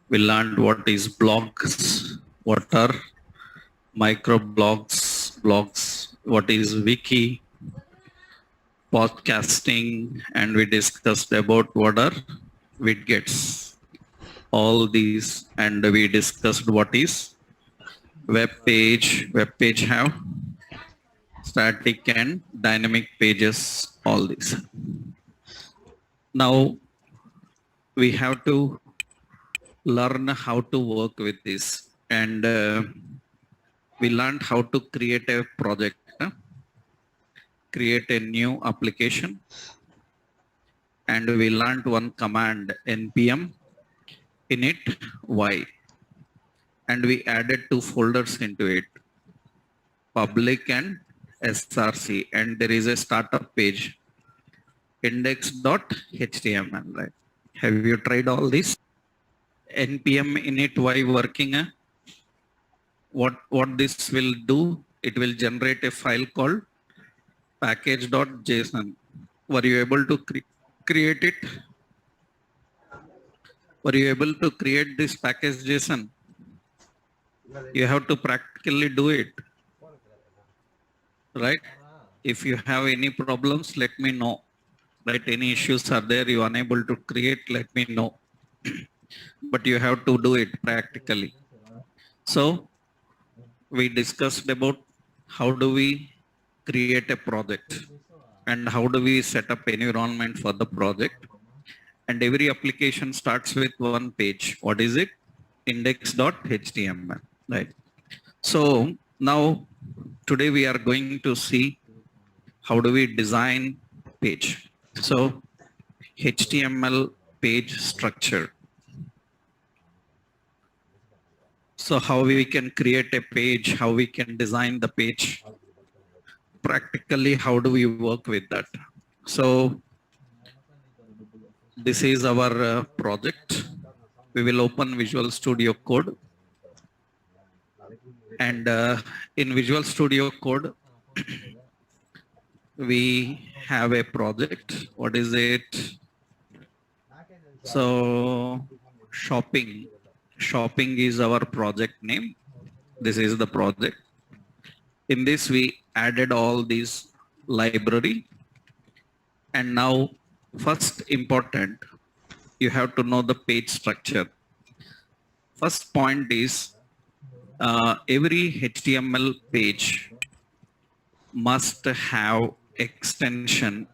We learned what is blogs, what are microblogs, blogs, what is wiki, podcasting, and we discussed about what are widgets. All these, and we discussed what is web page. Web page have static and dynamic pages. All these. Now we have to learn how to work with this, and we learned how to create a project, create a new application, and we learned one command npm init y, and we added two folders into it, public and src, and there is a startup page index.html, right? Have you tried all this? npm init y working? What this will do, it will generate a file called package.json. Were you able to create it? Were you able to create this package JSON? You have to practically do it, right? If you have any problems, let me know. Right? Any issues are there, you are unable to create, let me know. But you have to do it practically. So we discussed about how do we create a project and how do we set up environment for the project. And every application starts with one page. What is it? Index.html, right? So now today we are going to see how do we design page. So HTML page structure. So how we can create a page, how we can design the page. Practically, how do we work with that? So this is our project. We will open Visual Studio Code. And in Visual Studio Code, we have a project. What is it? So shopping. Shopping is our project name. This is the project. In this, we added all these library. And now, first important, you have to know the page structure. First point is every HTML page must have extension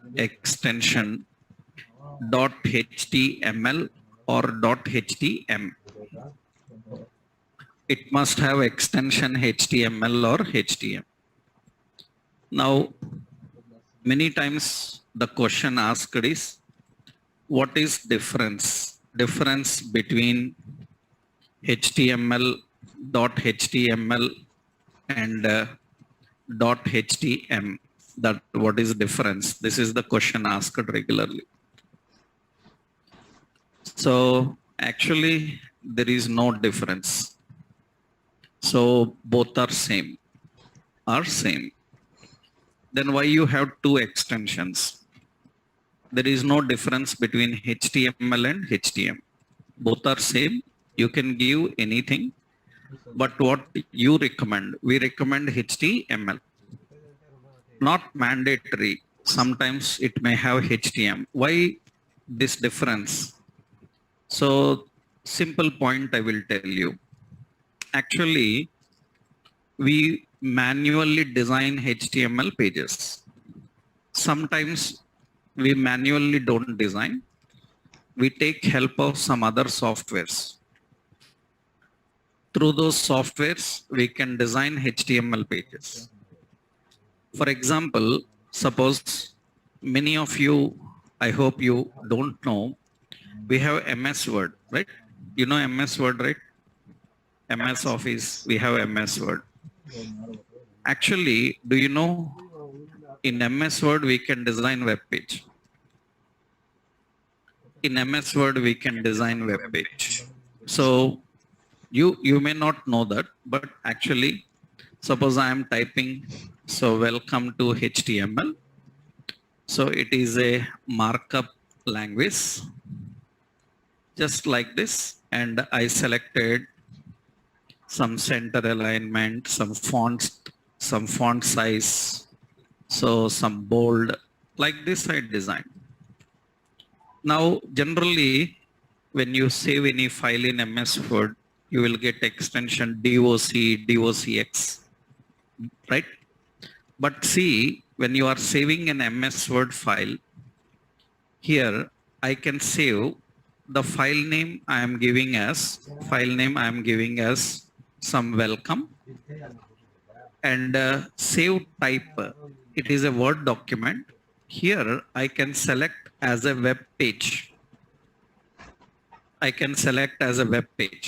.html or .htm. It must have extension HTML or HTM. Now, many times the question asked is, what is difference between HTML and .htm? That what is difference? This is the question asked regularly. So actually there is no difference. So both are same. Then why you have two extensions? There is no difference between HTML and HTM. Both are same. You can give anything, but what you recommend? We recommend HTML. Not mandatory. Sometimes it may have HTM. Why this difference? So simple point I will tell you. Actually, we manually design HTML pages. Sometimes we manually don't design. We take help of some other softwares. Through those softwares, we can design HTML pages. For example, suppose many of you, I hope you don't know, we have MS Word, right? You know MS Word, right? MS Office, we have MS Word. Actually, do you know in MS Word we can design web page? In MS Word we can design web page. So you may not know that, but actually suppose I am typing, so welcome to HTML. So it is a markup language, just like this, and I selected some center alignment, some fonts, some font size, so some bold, like this I designed. Now generally when you save any file in MS Word, you will get extension doc, docx, right? But see, when you are saving an MS Word file, here I can save the file name I am giving as some welcome, and save type. It is a Word document. Here I can select as a web page. I can select as a web page.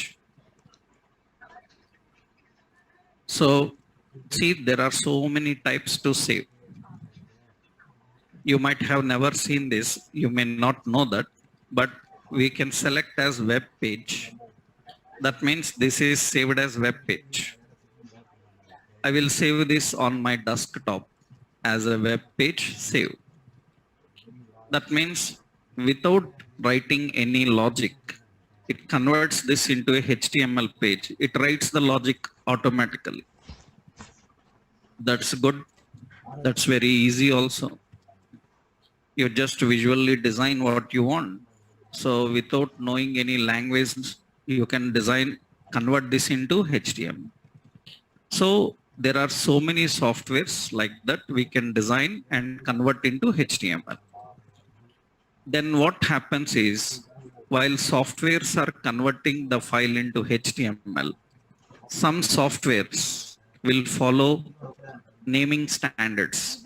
So see, there are so many types to save. You might have never seen this, you may not know that, but we can select as web page. That means this is saved as web page. I will save this on my desktop as a web page save. That means without writing any logic, it converts this into a HTML page. It writes the logic automatically. That's good. That's very easy also. You just visually design what you want. So without knowing any language, you can design, convert this into HTML. So there are so many softwares like that we can design and convert into HTML. Then what happens is, while softwares are converting the file into HTML, some softwares will follow naming standards.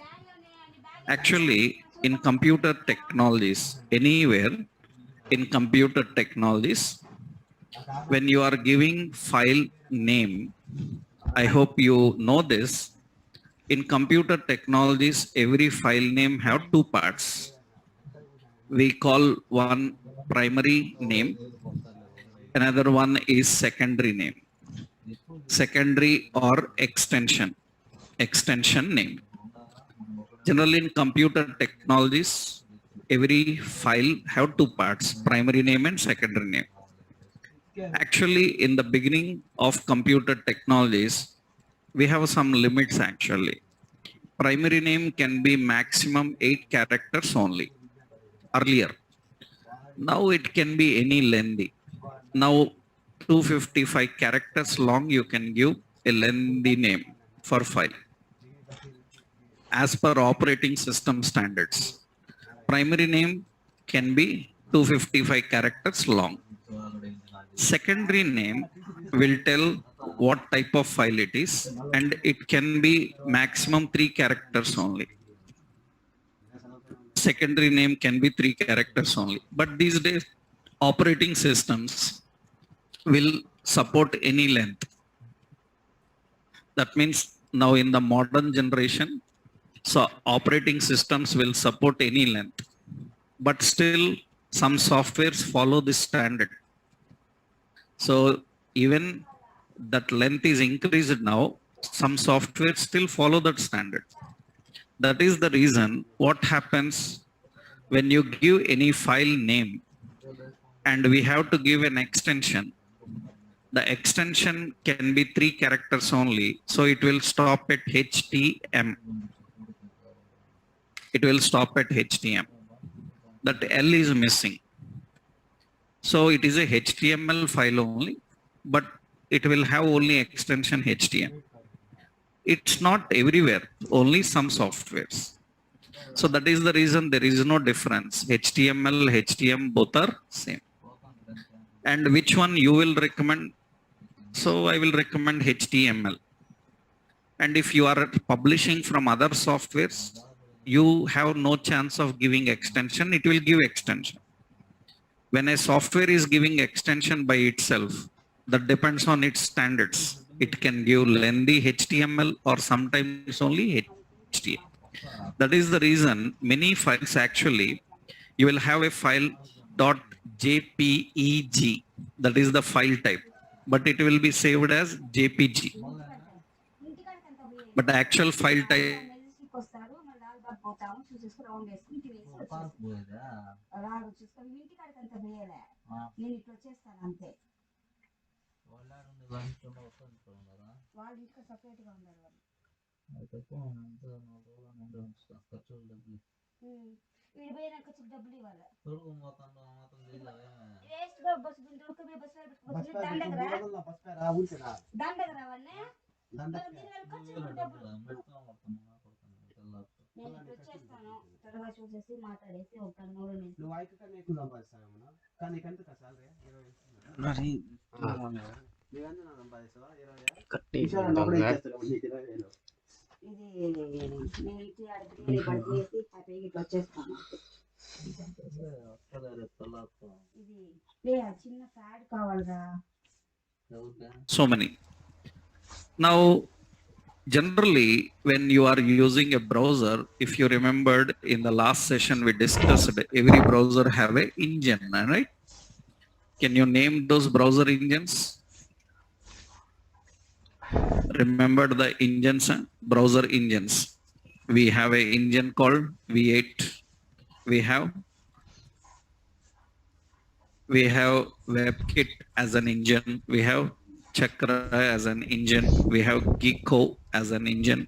Actually, in computer technologies, anywhere in computer technologies, when you are giving file name, I hope you know this, in computer technologies, every file name have two parts. We call one primary name, another one is secondary name, secondary or extension name. Generally in computer technologies, every file have two parts, primary name and secondary name. Actually, in the beginning of computer technologies, we have some limits actually. Primary name can be maximum 8 characters only earlier. Now it can be any lengthy. Now 255 characters long you can give a lengthy name for file as per operating system standards. Primary name can be 255 characters long. Secondary name will tell what type of file it is, and it can be maximum 3 characters only. Secondary name can be 3 characters only. But these days, operating systems will support any length. That means now in the modern generation, so operating systems will support any length. But still, some softwares follow this standard. So even that length is increased now, some softwares still follow that standard. That is the reason what happens when you give any file name and we have to give an extension. The extension can be 3 characters only, so it will stop at HTM. It will stop at HTM. That L is missing. So it is a HTML file only, but it will have only extension HTM. It's not everywhere, only some softwares. So that is the reason there is no difference. HTML, HTM, both are same. And which one you will recommend? So I will recommend HTML. And if you are publishing from other softwares, you have no chance of giving extension. It will give extension. When a software is giving extension by itself, that depends on its standards. It can give lengthy HTML or sometimes only HTML. That is the reason many files actually, you will have a file .jpeg, that is the file type, but it will be saved as JPG. But the actual file type వస్తారు మళ్ళీ లాల్బాగ్ పోతాము చూసేసుకుని round వేసుకుని ఇంటికి వేసి రాడు వచ్చేసుకొని మీ ఇంటికాడికి అంత వేయలే నేను ఇట్లా వచ్చేస్తాను అంతే వాళ్ళు ఇంకా సపరేట్ గా ఉన్నారు వాళ్ళు. వీడి పోయినాక వచ్చి డబ్బులు ఇవ్వాలి. వేస్ట్ గా బస్సు దొరకమే బస్సు దండగ రావాలనే నేను ఇప్పుడు వచ్చేస్తాను. త్వరగా చూసేసి మాట్లాడేసి ఒక 3 నిమిషాలు. నువ్వు ఐదు కన్నా ఎక్కువ సంపాదిస్తావేమో కానీ నీకెంత సాలరీ 20 మరి నువ్వెంత సంపాదిస్తావా 20 కట్టి ఇది నేను ఇచ్చి అడిగి పడిచేసి హ్యాపీగా ఇట్లా వచ్చేస్తాను. ఇది చిన్న ప్యాడ్ కావాలరా. so many. Now generally when you are using a browser, if you remembered in the last session we discussed every browser have a engine, right? Can you name those browser engines? Remember the engines, browser engines. We have a engine called V8. We have WebKit as an engine. We have Chakra as an engine. We have Geeko as an engine.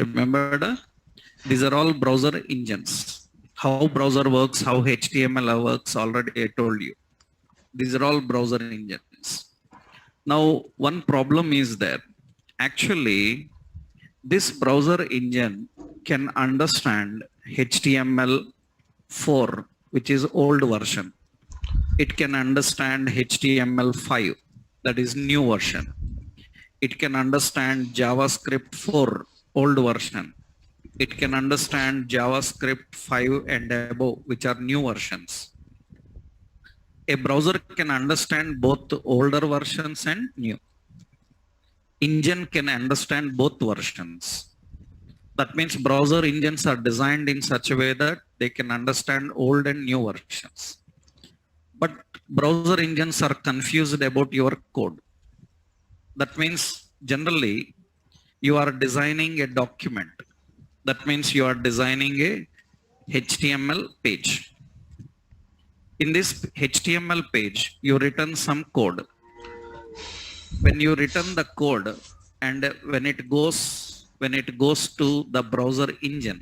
Remember these are all browser engines. How browser works, how HTML works, already I told you. These are all browser engines. Now one problem is there. Actually this browser engine can understand HTML4, which is old version. It can understand HTML5, that is new version. It can understand JavaScript 4, old version. It can understand JavaScript 5 and above, which are new versions. A browser can understand both older versions and new. Engine can understand both versions. That means browser engines are designed in such a way that they can understand old and new versions. But browser engines are confused about your code. That means generally you are designing a document. That means you are designing a HTML page. In this HTML page, you written some code. When you return the code and when it goes to the browser engine,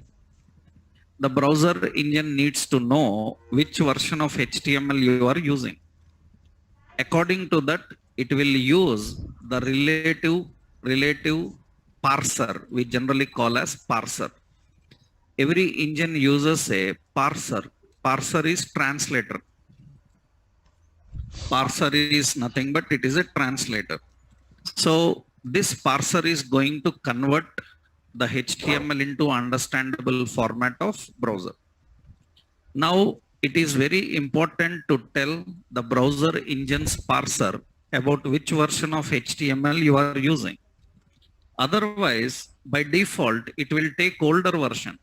the browser engine needs to know which version of HTML you are using. According to that, it will use the relative parser, we generally call as parser. Every engine uses a parser. Parser is translator. Parser is nothing but it is a translator. So this parser is going to convert the HTML into understandable format of browser. Now it is very important to tell the browser engine's parser about which version of HTML you are using. Otherwise, by default, it will take older version.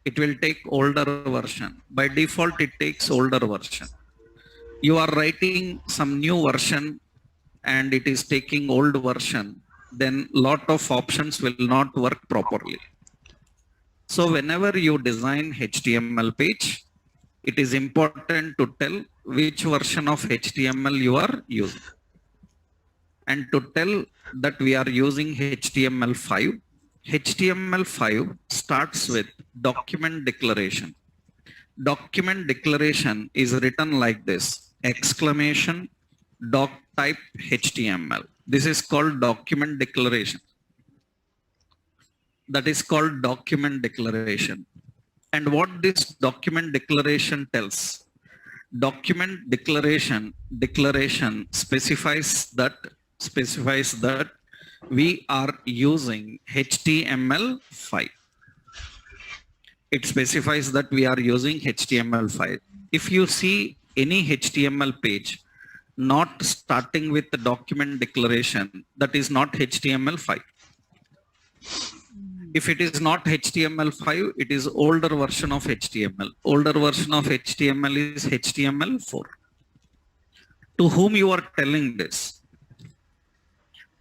It will take older version. By default, it takes older version. You are writing some new version and it is taking old version, then lot of options will not work properly. So whenever you design HTML page, it is important to tell which version of HTML you are using. And to tell that we are using HTML5, HTML5 starts with document declaration. Document declaration is written like this: exclamation doc type HTML. This is called document declaration. That is called document declaration. And what this document declaration tells? Document declaration specifies that we are using HTML5. It specifies that we are using HTML5. If you see any HTML page not starting with the document declaration, that is not HTML5. If it is not HTML5, it is older version of HTML. Older version of HTML is HTML4. To whom you are telling this?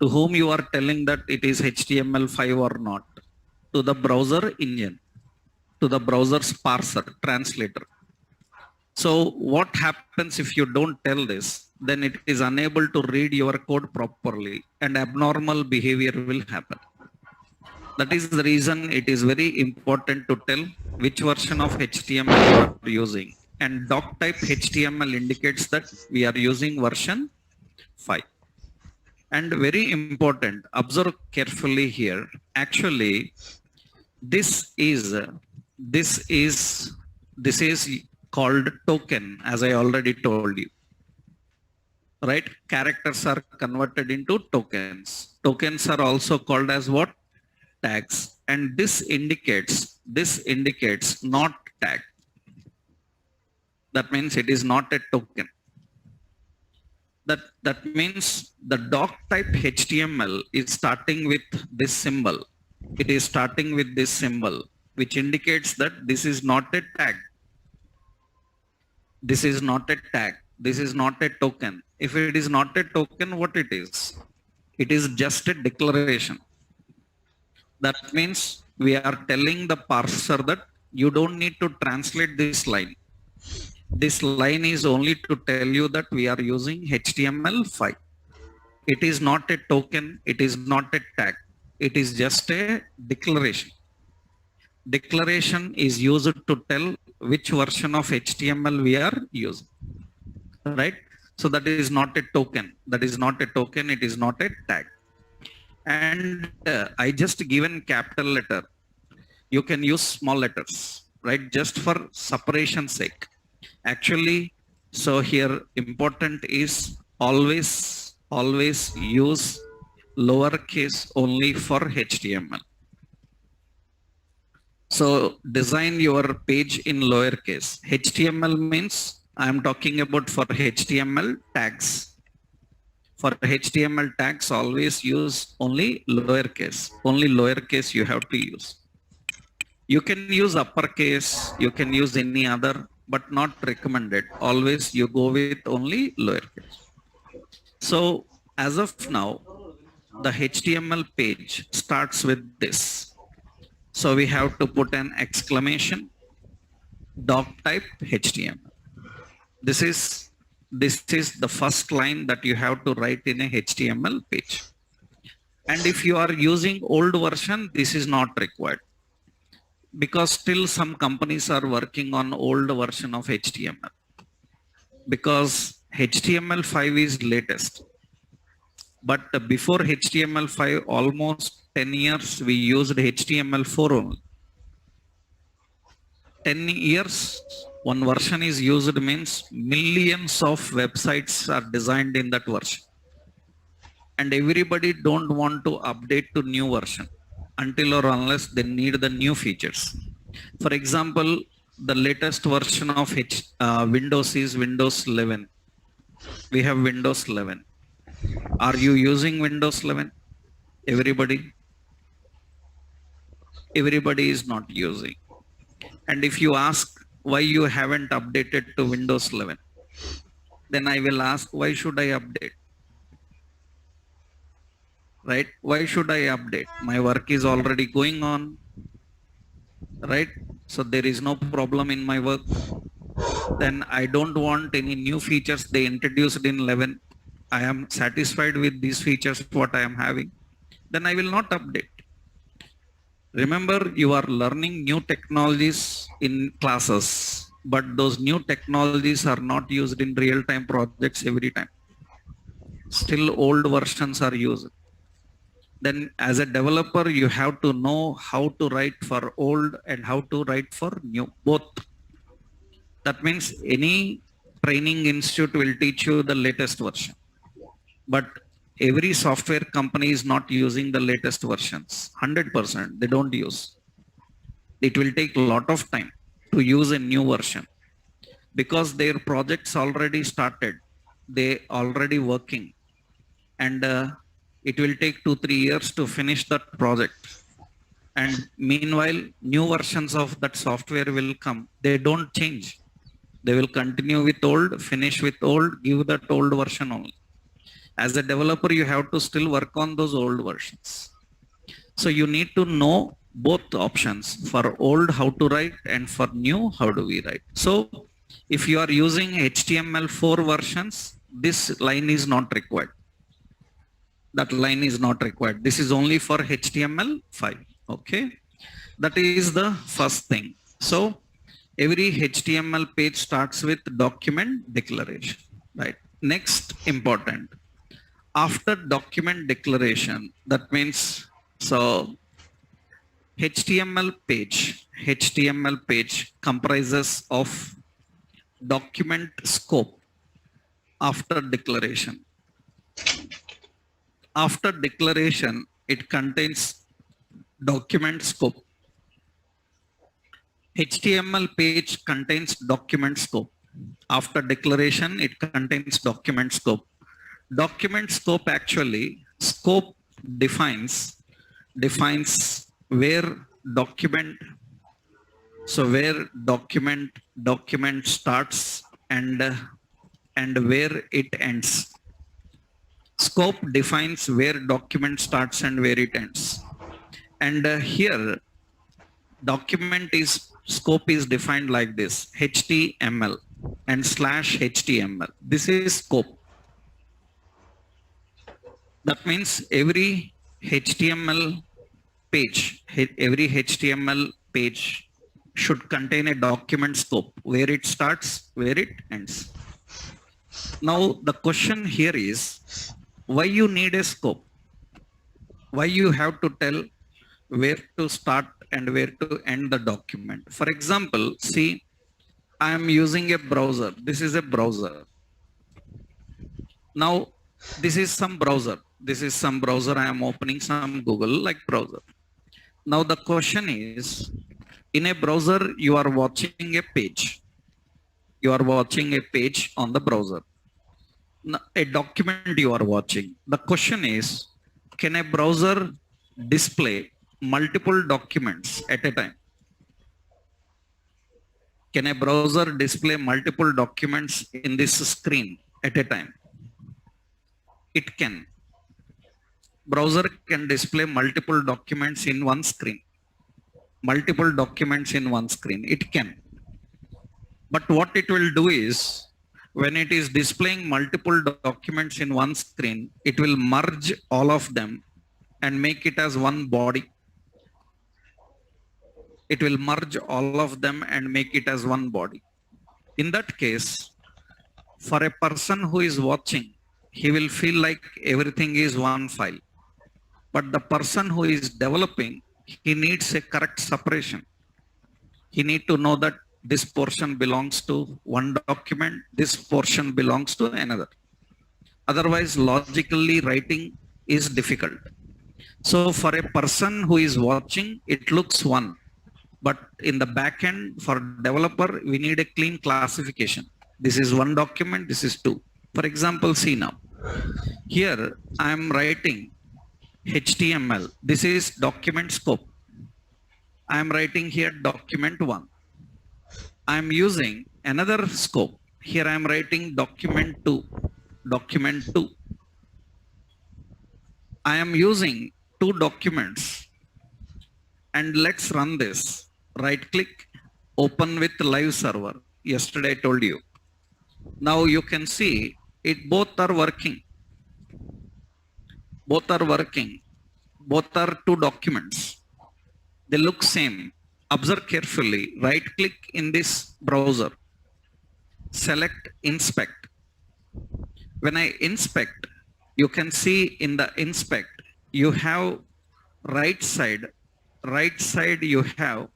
To whom you are telling that it is HTML5 or not? To the browser engine, to the browser's parser, translator. So what happens if you don't tell this? then it is unable to read your code properly and abnormal behavior will happen. That is the reason it is very important to tell which version of HTML you are using. And doc type HTML indicates that we are using version 5. And very important, observe carefully here. Actually, this is called token, as I already told you. Right? Characters are converted into tokens. Tokens are also called as what? Tags. And this indicates not tag. That means it is not a token. That means the doc type HTML is starting with this symbol. It is starting with this symbol, which indicates that this is not a tag. This is not a tag. This is not a token. If it is not a token, what it is? It is just a declaration. That means we are telling the parser that you don't need to translate this line. This line is only to tell you that we are using HTML5. It is not a token. It is not a tag. It is just a declaration. Declaration is used to tell which version of HTML we are using. Right? So that is not a token. That is not a token. It is not a tag. And I just given capital letter. You can use small letters, right? Just for separation sake. Actually, so here important is always use lowercase only for HTML. So design your page in lowercase. HTML means I am talking about for HTML tags. For HTML tags, always use only lowercase. Only lowercase you have to use. You can use uppercase, you can use any other, but not recommended. Always you go with only lowercase. So as of now, the HTML page starts with this. So we have to put an exclamation, doc type HTML. This is the first line that you have to write in a HTML page. And if you are using old version, this is not required. Because still some companies are working on old version of HTML. Because HTML5 is latest. But before HTML5, almost 10 years, we used HTML4 only. 10 years, one version is used means millions of websites are designed in that version. And everybody don't want to update to new version until or unless they need the new features. For example, the latest version of Windows is Windows 11. We have Windows 11. Are you using Windows 11? Everybody? Everybody is not using. And if you ask why you haven't updated to Windows 11, then I will ask, why should I update? Right? Why should I update? My work is already going on. Right? So there is no problem in my work. Then I don't want any new features they introduced in 11. I am satisfied with these features, what I am having. Then I will not update. Remember, you are learning new technologies in classes, but those new technologies are not used in real-time projects every time. Still old versions are used. Then as a developer, you have to know how to write for old and how to write for new, both. That means any training institute will teach you the latest version. But every software company is not using the latest versions. 100%, they don't use. It will take a lot of time to use a new version because their projects already started. They already working. And it will take 2-3 years to finish that project. And meanwhile, new versions of that software will come. They don't change. They will continue with old, finish with old, give that old version only. As a developer, you have to still work on those old versions. So you need to know both options, for old how to write and for new how do we write. So if you are using HTML4 versions, this line is not required. That line is not required. This is only for HTML5. Okay. That is the first thing. So every HTML page starts with document declaration, right? Next important. After document declaration, that means, so HTML page comprises of document scope after declaration. After declaration, it contains document scope. HTML page contains document scope. After declaration, it contains document scope. Document scope actually, scope defines where document, so where document starts and where it ends. Scope defines where document starts and where it ends. And here scope is defined like this, HTML and /HTML. This is scope. That means every HTML page should contain a document scope, where it starts, where it ends. Now the question here is, why you need a scope? Why you have to tell where to start and where to end the document? For example, see, I am using a browser. This is a browser. Now, this is some browser. I am opening some Google like browser. Now the question is, in a browser, you are watching a page. You are watching a page on the browser. Now, a document you are watching. The question is, can a browser display multiple documents at a time? Can a browser display multiple documents in this screen at a time? It can. Browser can display multiple documents in one screen. Multiple documents in one screen. It can. But what it will do is, when it is displaying multiple documents in one screen, it will merge all of them and make it as one body. It will merge all of them and make it as one body. In that case, for a person who is watching, he will feel like everything is one file. But the person who is developing, he needs a correct separation. He needs to know that this portion belongs to one document, this portion belongs to another. Otherwise, logically writing is difficult. So for a person who is watching, it looks one. But in the back end, for developer, we need a clean classification. This is one document, this is two. For example, see now. Here, I am writing HTML. This is document scope. I am writing here document 1. I am using another scope. Here I am writing document 2. Document 2. I am using two documents. And let's run this. Right click, open with live server. Yesterday I told you. Now you can see it both are working. Both are working. Both are two documents. They look same. Observe carefully. Right click in this browser. Select inspect. When I inspect, you can see in the inspect, you have right side you have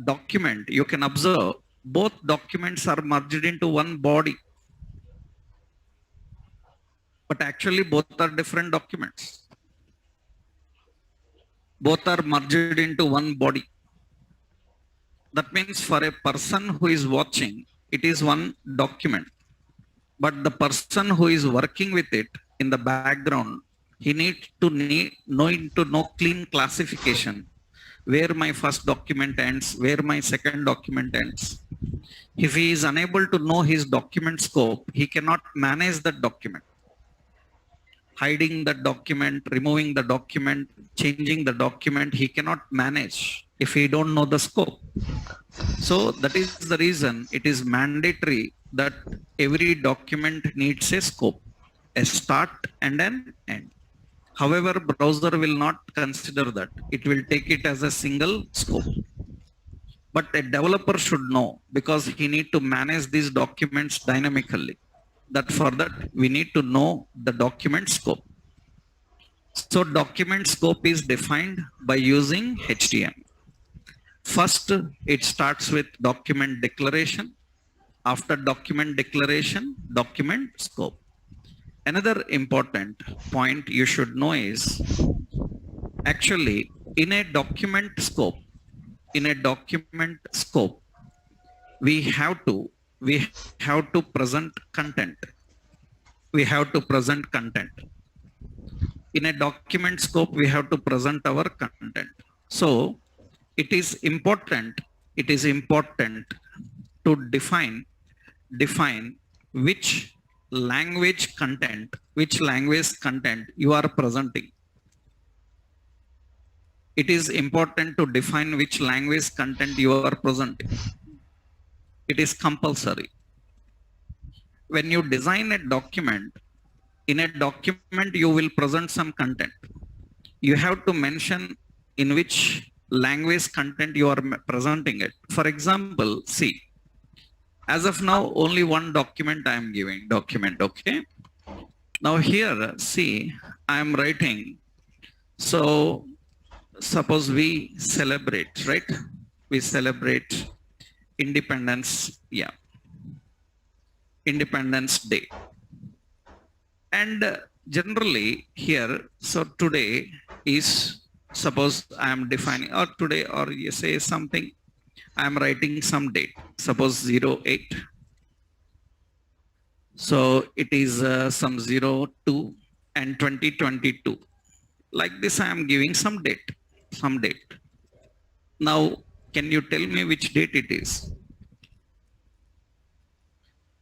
document. You can observe both documents are merged into one body. But actually both are different documents. Both are merged into one body. That means for a person who is watching, it is one document. But the person who is working with it in the background, he needs to know clean classification. Where my first document ends, where my second document ends. If he is unable to know his document scope, he cannot manage the document. hiding the document, removing the document, changing the document, he cannot manage if he don't know the scope. So that is the reason it is mandatory that every document needs a scope, a start and an end. However, browser will not consider that. It will take it as a single scope. But a developer should know, because he need to manage these documents dynamically. That for that we need to know the document scope. So document scope is defined by using HTM. First, it starts with document declaration. After document declaration, document scope. Another important point you should know is, actually in a document scope, we have to present content. We have to present content. In a document scope, we have to present our content. So it is important to define which language content you are presenting. It is important to define which language content you are presenting. It is compulsory. When you design a document, in a document you will present some content. You have to mention in which language content you are presenting it. For example, see, as of now, only one document I am giving, document, okay? Now here, see, I am writing, so suppose we celebrate, right? We celebrate Independence, yeah, Independence Day. And generally here, so today is, suppose I am defining, or today, or you say something, I am writing some date, suppose 08. So it is some 02 and 2022. Like this, I am giving some date. Now, can you tell me which date it is?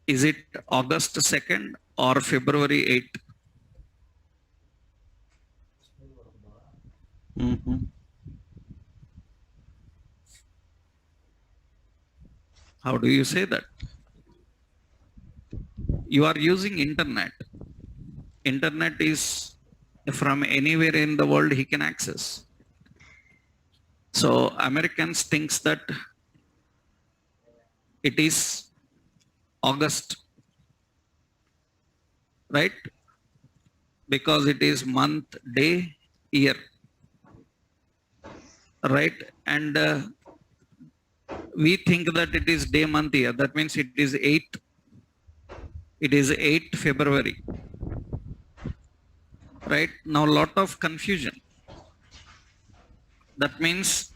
Is it August 2nd or February 8th? How do you say that? You are using internet. Internet is from anywhere in the world he can access. So Americans thinks that it is August, right? Because it is month, day, year, right? And we think that it is day, month, year. That means it is 8. It is 8 February. Right? Now lot of confusion. That means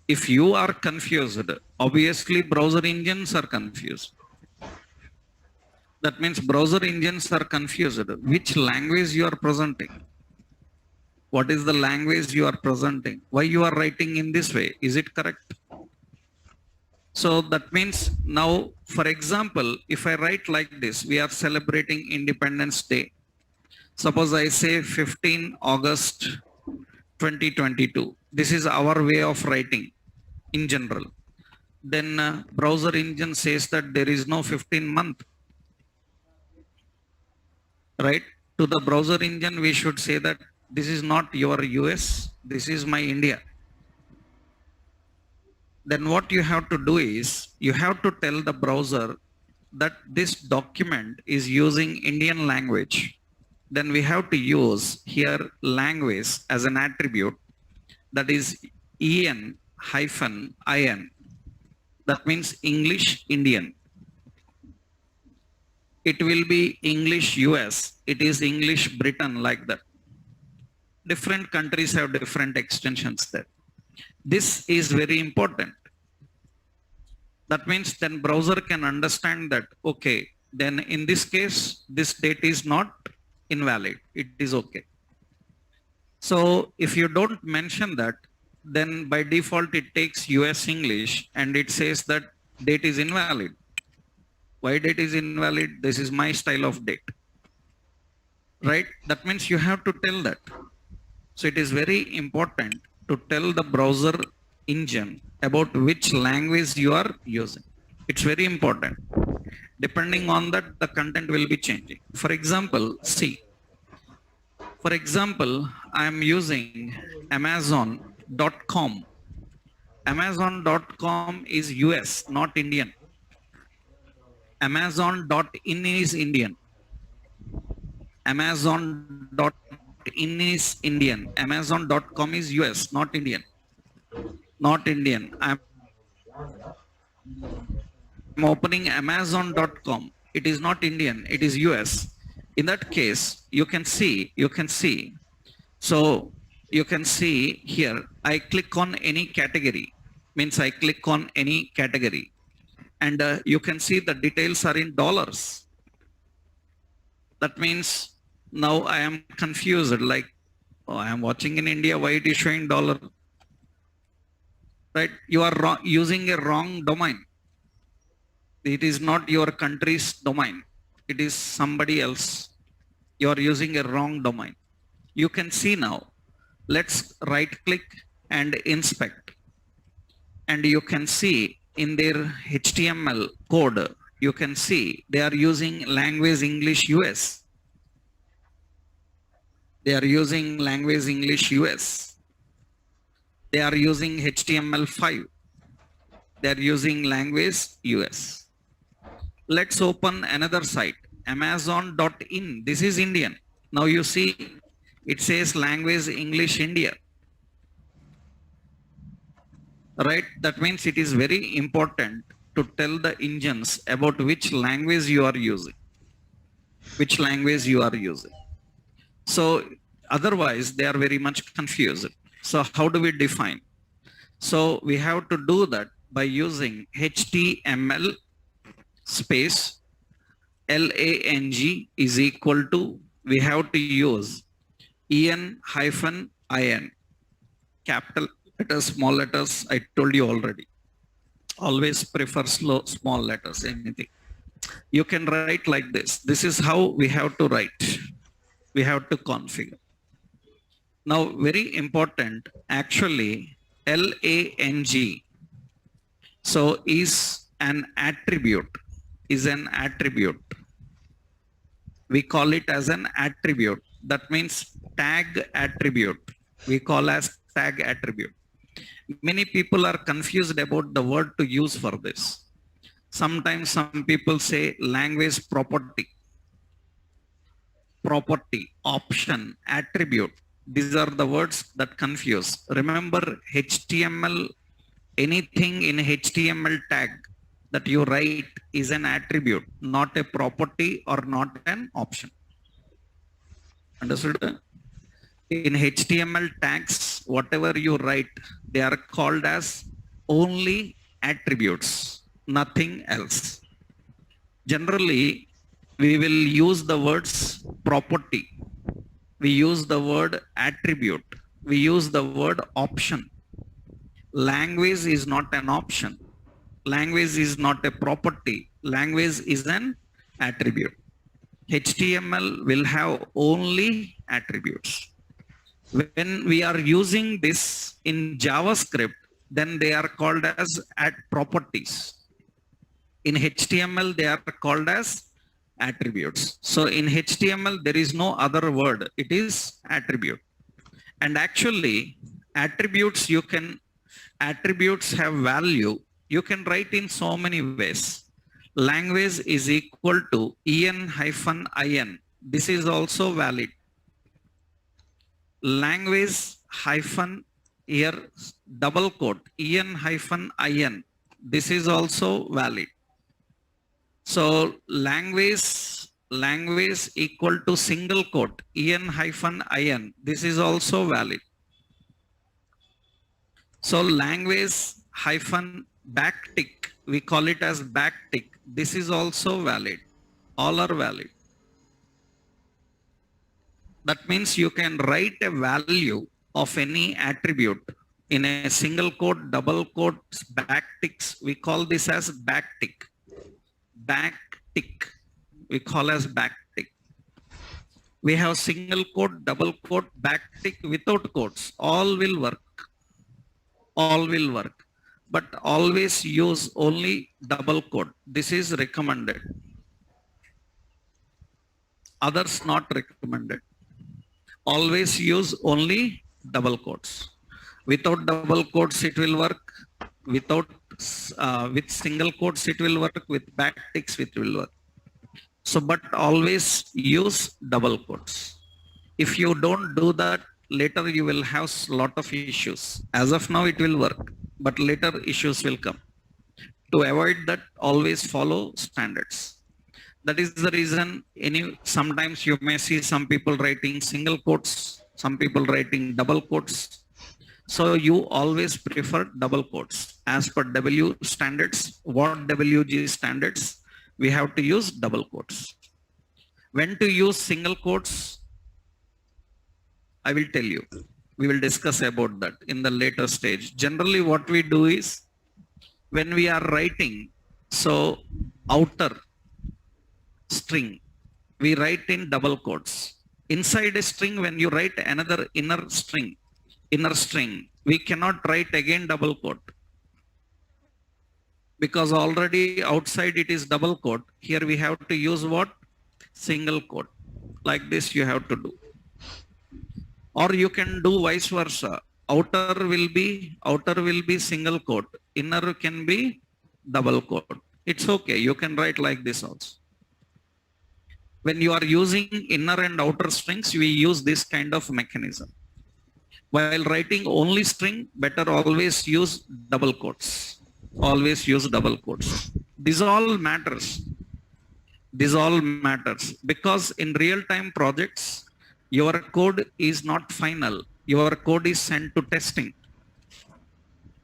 if you are confused, obviously browser engines are confused. That means browser engines are confused. Which language you are presenting? What is the language you are presenting? Why you are writing in this way? Is it correct? So that means now, for example, if I write like this, we are celebrating Independence Day. Suppose I say 15 August 2022. This is our way of writing in general. Then browser engine says that there is no 15 month. Right? To the browser engine, we should say that this is not your US, this is my India. Then what you have to do is, you have to tell the browser that this document is using Indian language. Then we have to use here language as an attribute, that is EN-IN. That means English Indian. It will be English US, it is English Britain, like that. Different countries have different extensions there. This is very important. That means then browser can understand that, okay, then in this case, this date is not invalid, it is okay. So if you don't mention that, then by default it takes US English and it says that date is invalid. Why date is invalid? This is my style of date. right? That means you have to tell that. So it is very important to tell the browser engine about which language you are using. It's very important. Depending on that, the content will be changing. For example, see, for example, I am using Amazon.com. Amazon.com is US, not Indian. Amazon.in is Indian. Amazon.in is Indian. Amazon.com is US, not Indian. Not Indian. I'm opening Amazon.com. It is not Indian. It is US. In that case, you can see. So you can see here, I click on any category. Means I click on any category. And you can see the details are in dollars. That means now I am confused, like, oh, I am watching in India, why it is showing dollar? Right? You are using a wrong domain. It is not your country's domain. It is somebody else. You are using a wrong domain. You can see now. Let's right click and inspect. And you can see in their HTML code, you can see they are using language English US. They are using language English US. They are using HTML5. They are using language US. Let's open another site, Amazon.in. This is Indian. Now you see it says language English India. Right? That means it is very important to tell the engines about which language you are using. Which language you are using. So otherwise they are very much confused. So how do we define? So we have to do that by using HTML space lang is equal to, we have to use en-in, capital letters, small letters, I told you already. Always prefer small letters, anything. You can write like this. This is how we have to write. We have to configure. Now, very important, actually, lang, so is an attribute, We call it as an attribute. That means tag attribute. We call as tag attribute. Many people are confused about the word to use for this. Sometimes some people say language property, option, attribute. These are the words that confuse. Remember HTML, anything in HTML tag that you write is an attribute, not a property or not an option. Understood? In HTML tags, whatever you write, they are called as only attributes, nothing else. Generally, we will use the words property. We use the word attribute. We use the word option. Language is not an option. Language is not a property. Language is an attribute. HTML will have only attributes. When we are using this in JavaScript, then they are called as properties. In HTML, they are called as attributes. So in HTML, there is no other word. It is attribute. And actually, attributes have value. You can write in so many ways. Language is equal to en-in. This is also valid. Language hyphen here double quote en-in. This is also valid. So language equal to single quote en-in. This is also valid. So language hyphen backtick, we call it as backtick. This is also valid. All are valid. That means you can write a value of any attribute in a single quote, double quotes, backticks. We call this as backtick. Backtick. We call as backtick. We have single quote, double quote, backtick, without quotes. All will work. All will work. But always use only double quote. This is recommended. Others not recommended. Always use only double quotes. Without double quotes, it will work. With single quotes, it will work. With backticks, it will work. So, but always use double quotes. If you don't do that, later you will have lot of issues. As of now, it will work, but later issues will come. To avoid that, always follow standards. That is the reason sometimes you may see some people writing single quotes, some people writing double quotes. So you always prefer double quotes. As per W standards, what WG standards, we have to use double quotes. When to use single quotes, I will tell you. We will discuss about that in the later stage. Generally, what we do is, when we are writing, so outer string, we write in double quotes. Inside a string, when you write another inner string, we cannot write again double quote. Because already outside it is double quote. Here we have to use what? Single quote. Like this you have to do. Or you can do vice versa. Outer will be single quote. Inner can be double quote. It's okay. You can write like this also. When you are using inner and outer strings, we use this kind of mechanism. While writing only string, better always use double quotes. Always use double quotes. This all matters. Because in real-time projects, your code is not final. Your code is sent to testing.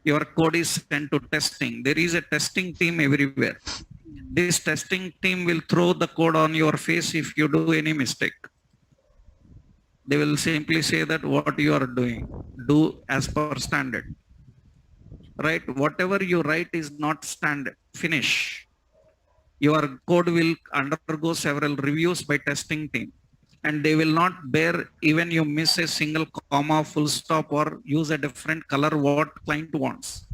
There is a testing team everywhere. This testing team will throw the code on your face if you do any mistake. They will simply say that what you are doing, do as per standard. Right? Whatever you write is not standard. Finish. Your code will undergo several reviews by testing team. And they will not bear even you miss a single comma, full stop, or use a different color what client wants.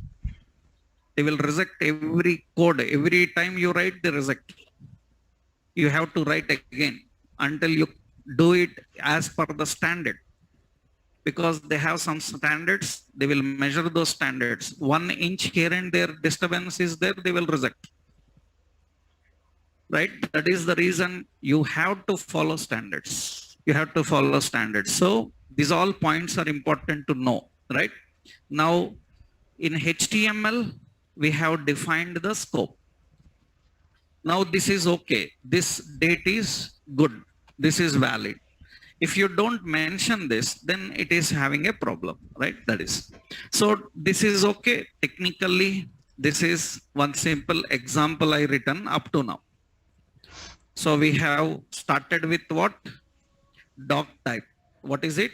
They will reject every code. Every time you write, they reject. You have to write again until you do it as per the standard. Because they have some standards, they will measure those standards. 1 inch here and there disturbance is there, they will reject. Right? That is the reason you have to follow standards. So these all points are important to know, right? Now, in HTML, we have defined the scope. Now this is okay. This date is good. This is valid. If you don't mention this, then it is having a problem, right? That is. So this is okay. Technically, this is one simple example I written up to now. So we have started with what? Doc type. What is it?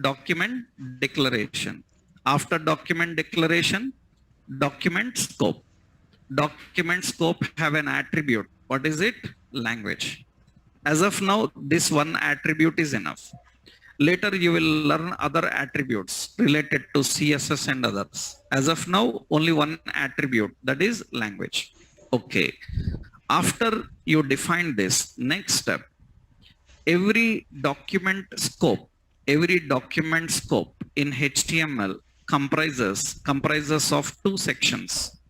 Document declaration. After document declaration, document scope. Document scope have an attribute. What is it? Language. As of now, this one attribute is enough. Later, you will learn other attributes related to CSS and others. As of now, only one attribute, that is language. Okay. After you define this, next step, every document scope in HTML comprises of 2 sections.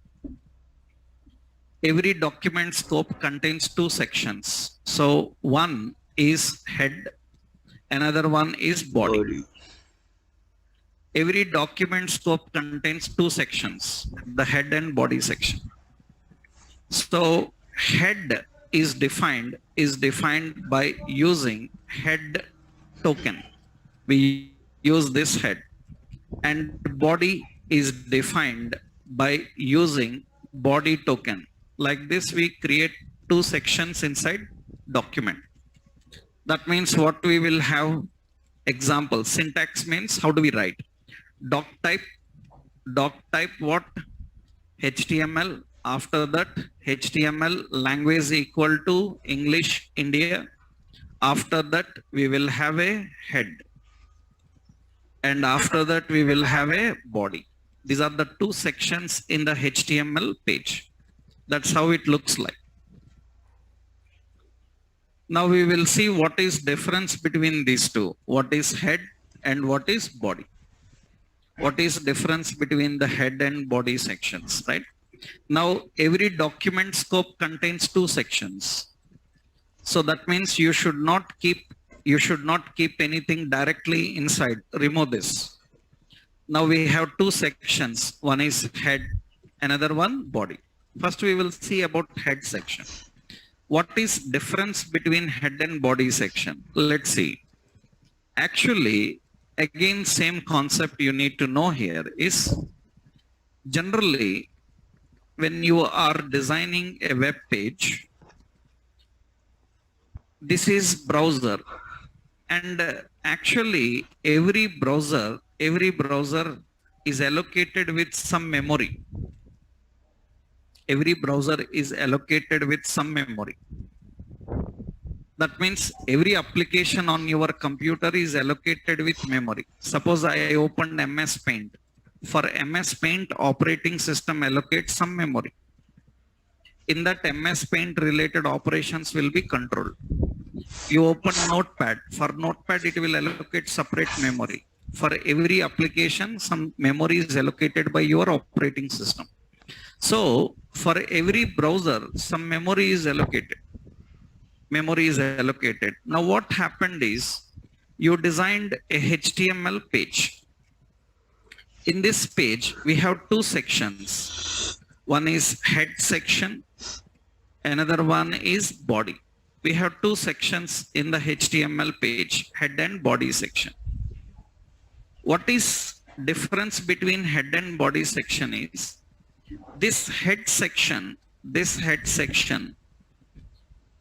Every document scope contains 2 sections. So one is head, another one is body. Every document scope contains 2 sections, the head and body section. So head is defined by using head token. We use this head. And body is defined by using body token. Like this, we create 2 sections inside document. That means what we will have example. Syntax means how do we write? Doc type what? HTML. After that, HTML language equal to English India. After that, we will have a head. And after that, we will have a body. These are the two sections in the HTML page. That's how it looks like. Now we will see what is difference between these two. What is head and what is body. What is difference between the head and body sections, right? Now every document scope contains two sections. So that means you should not keep anything directly inside. Remove this. Now we have two sections. One is head, another one body. First we will see about head section. What is difference between head and body section? Let's see. Actually, again, same concept you need to know here is generally when you are designing a web page, this is browser, and actually every browser is allocated with some memory. Every browser is allocated with some memory. That means every application on your computer is allocated with memory. Suppose I opened MS Paint. For MS Paint, operating system allocates some memory. In that MS Paint related operations will be controlled. You open Notepad. For Notepad, it will allocate separate memory. For every application, some memory is allocated by your operating system. So for every browser, some memory is allocated. Now what happened is you designed a HTML page. In this page, we have two sections. One is head section. Another one is body. We have two sections in the HTML page, head and body section. What is difference between head and body section is this head section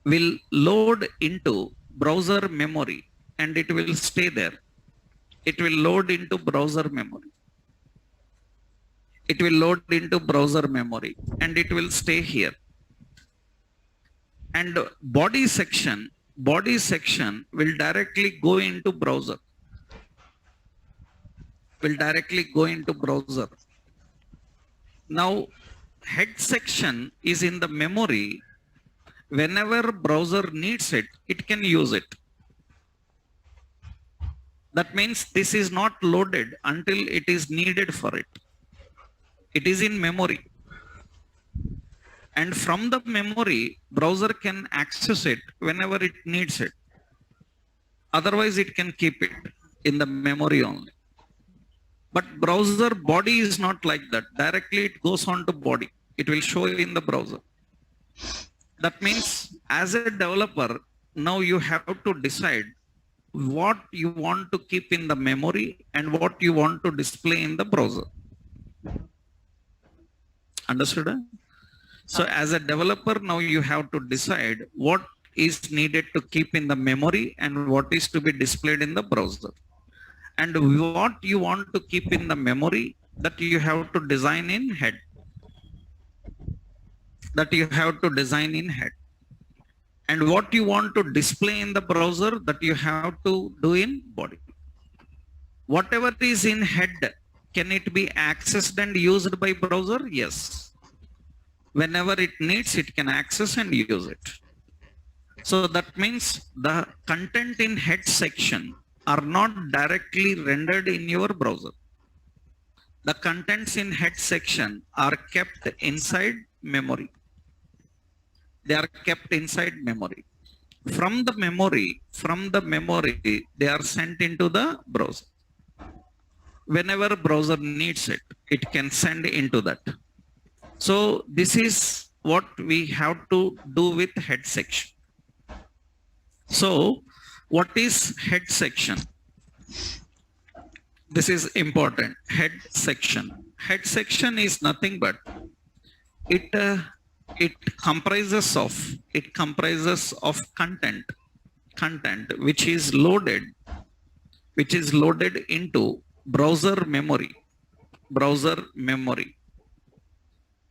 will load into browser memory and it will stay there. It will load into browser memory. And it will stay here. And body section will directly go into browser. Now head section is in the memory. Whenever browser needs it, it can use it. That means this is not loaded until it is needed for it. It is in memory. And from the memory, browser can access it whenever it needs it. Otherwise, it can keep it in the memory only. But browser body is not like that. Directly it goes on to body. It will show in the browser. That means as a developer, now you have to decide what you want to keep in the memory and what you want to display in the browser. Understood? So as a developer, now you have to decide what is needed to keep in the memory and what is to be displayed in the browser. And what you want to keep in the memory, that you have to design in head. And what you want to display in the browser, that you have to do in body. Whatever is in head, can it be accessed and used by browser? Yes. Whenever it needs, it can access and use it. So that means the content in head section are not directly rendered in your browser. The contents in head section are kept inside memory. They are kept inside memory. From the memory, they are sent into the browser. Whenever browser needs it, it can send into that. So this is what we have to do with head section. So what is head section? This is important. Head section. Head section is nothing but it comprises of content which is loaded into browser memory,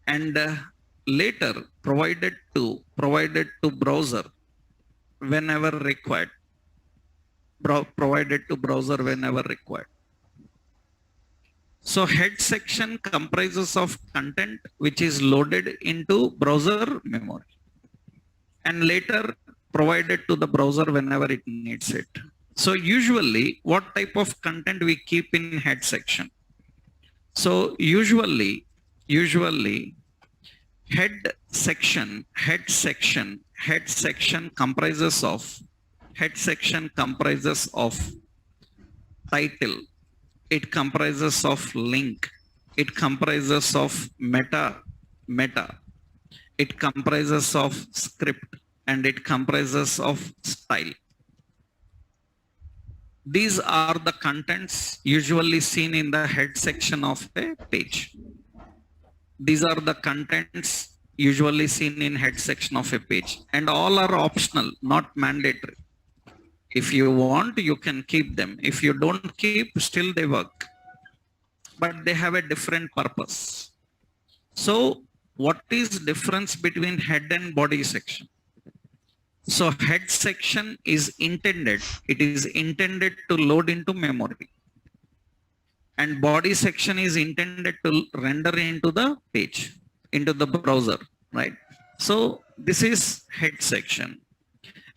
and later provided to browser whenever required. provided to browser whenever required. So head section comprises of content which is loaded into browser memory and later provided to the browser whenever it needs it. So usually what type of content we keep in head section? So usually head section comprises of title, it comprises of link, it comprises of meta, it comprises of script, and it comprises of style. These are the contents usually seen in the head section of a page. These are the contents usually seen in head section of a page, and all are optional, not mandatory. If you want, you can keep them. If you don't keep, still they work, but they have a different purpose. So what is difference between head and body section? So head section is intended to load into memory, and body section is intended to render into the page, into the browser, right? So this is head section.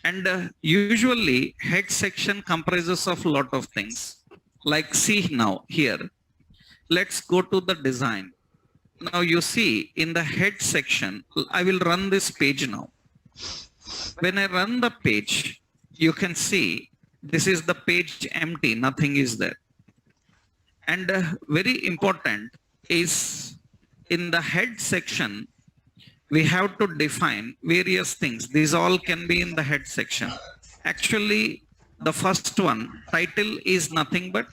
And usually head section comprises of a lot of things. Like see now here, let's go to the design. Now you see in the head section, I will run this page now. When I run the page, you can see this is the page empty, nothing is there. And very important is in the head section, we have to define various things. These all can be in the head section. Actually, the first one, title, is nothing but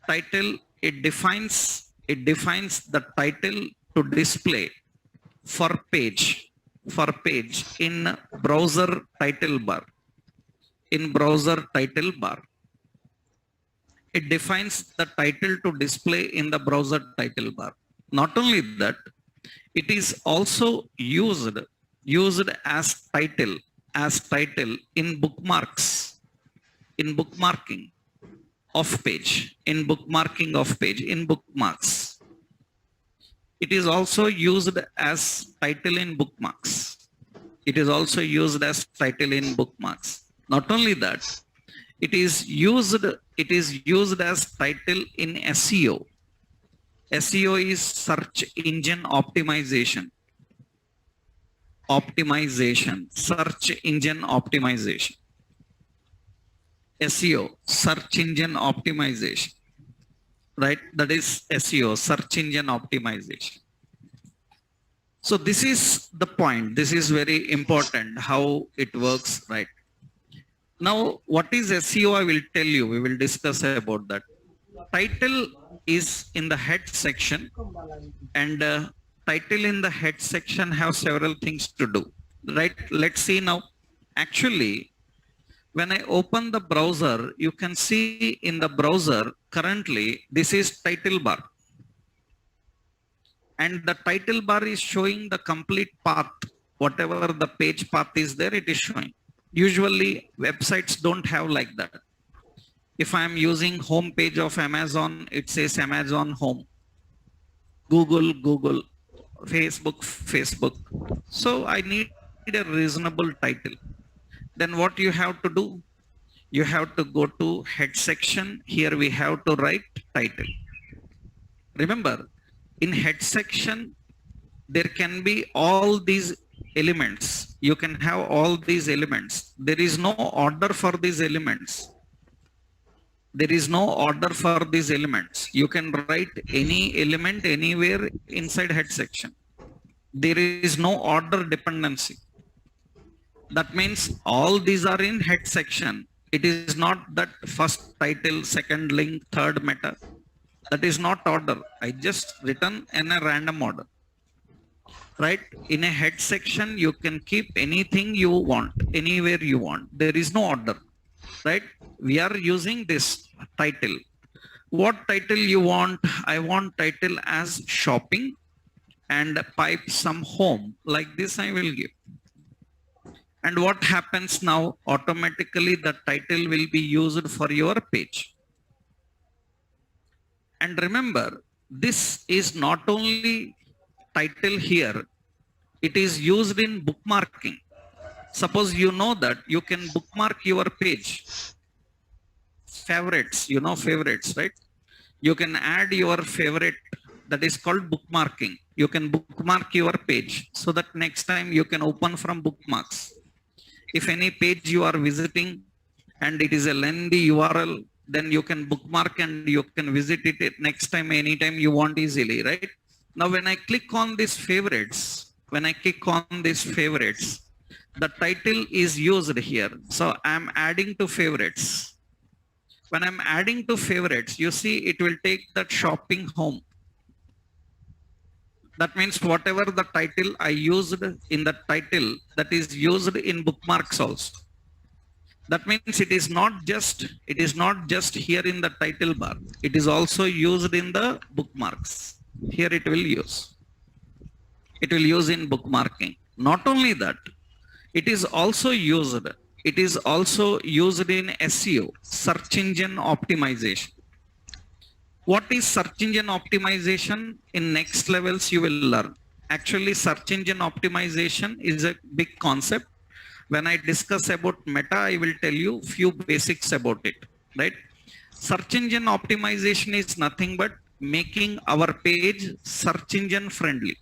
title. It defines the title to display for page in browser title bar. In browser title bar, it defines the title to display in the browser title bar. Not only that, it is also used as title in bookmarks, in bookmarking of page, in bookmarks. It is also used as title in bookmarks. Not only that, it is used as title in SEO. SEO is search engine optimization. Search engine optimization. SEO, search engine optimization. Right? That is SEO, search engine optimization. So this is the point. This is very important how it works, right? Now, what is SEO? I will tell you. We will discuss about that. Title is in the head section, and title in the head section have several things to do, right? Let's see now. Actually, when I open the browser, you can see in the browser currently this is title bar, and the title bar is showing the complete path. Whatever the page path is there, it is showing. Usually websites don't have like that. If I am using home page of Amazon, it says Amazon home, Google, Facebook. So I need a reasonable title. Then what you have to do? You have to go to head section. Here we have to write title. Remember, in head section, there can be all these elements. You can have all these elements. There is no order for these elements. You can write any element anywhere inside head section. There is no order dependency. That means all these are in head section. It is not that first title, second link, third meta. That is not order. I just written in a random order. Right? In a head section, you can keep anything you want, anywhere you want. There is no order. Right? We are using this title. What title you want? I want title as shopping and pipe some home. Like this I will give. And what happens now? Automatically the title will be used for your page. And remember, this is not only title here, it is used in bookmarking. Suppose you know that you can bookmark your page. Favorites, you know favorites, right? You can add your favorite, that is called bookmarking. You can bookmark your page so that next time you can open from bookmarks. If any page you are visiting and it is a lengthy URL, then you can bookmark and you can visit it next time, anytime you want easily, right? Now, when I click on these favorites, the title is used here. So I'm adding to favorites. When I'm adding to favorites, you see it will take that shopping home. That means whatever the title I used in the title, that is used in bookmarks also. That means it is not just here in the title bar. It is also used in the bookmarks. Here it will use. It will use in bookmarking. Not only that, it is also used in SEO, search engine optimization. What is search engine optimization? In next levels you will learn. Actually, search engine optimization is a big concept. When I discuss about Meta, I will tell you few basics about it, right? Search engine optimization is nothing but making our page search engine friendly,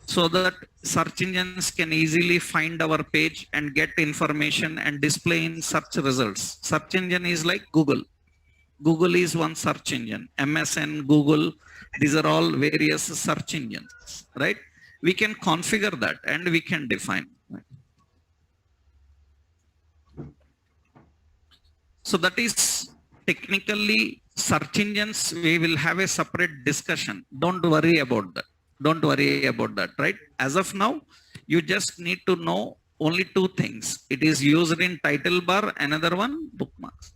so that search engines can easily find our page and get information and display in search results. Search engine is like Google. Google is one search engine. MSN, Google, these are all various search engines, right? We can configure that and we can define. Right? So that is technically search engines. We will have a separate discussion. Don't worry about that. Don't worry about that, right? As of now, you just need to know only two things. It is used in title bar, another one bookmarks.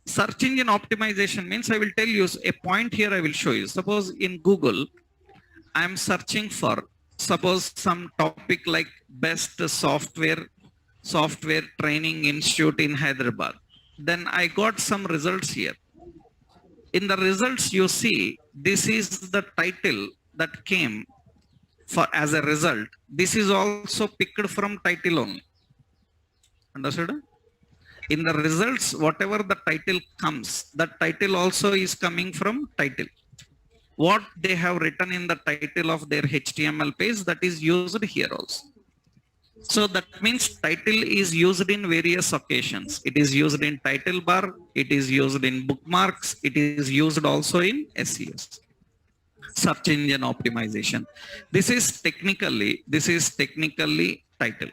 Search engine optimization means, I will tell you a point here, I will show you. Suppose in Google, I am searching for, suppose some topic like best software training institute in Hyderabad. Then I got some results here. In the results, you see, this is the title that came for as a result. This is also picked from title only. Understood? In the results, whatever the title comes, that title also is coming from title. What they have written in the title of their HTML page, that is used here also. So that means title is used in various occasions. It is used in title bar, it is used in bookmarks, it is used also in SEO. Search engine optimization. This is technically title.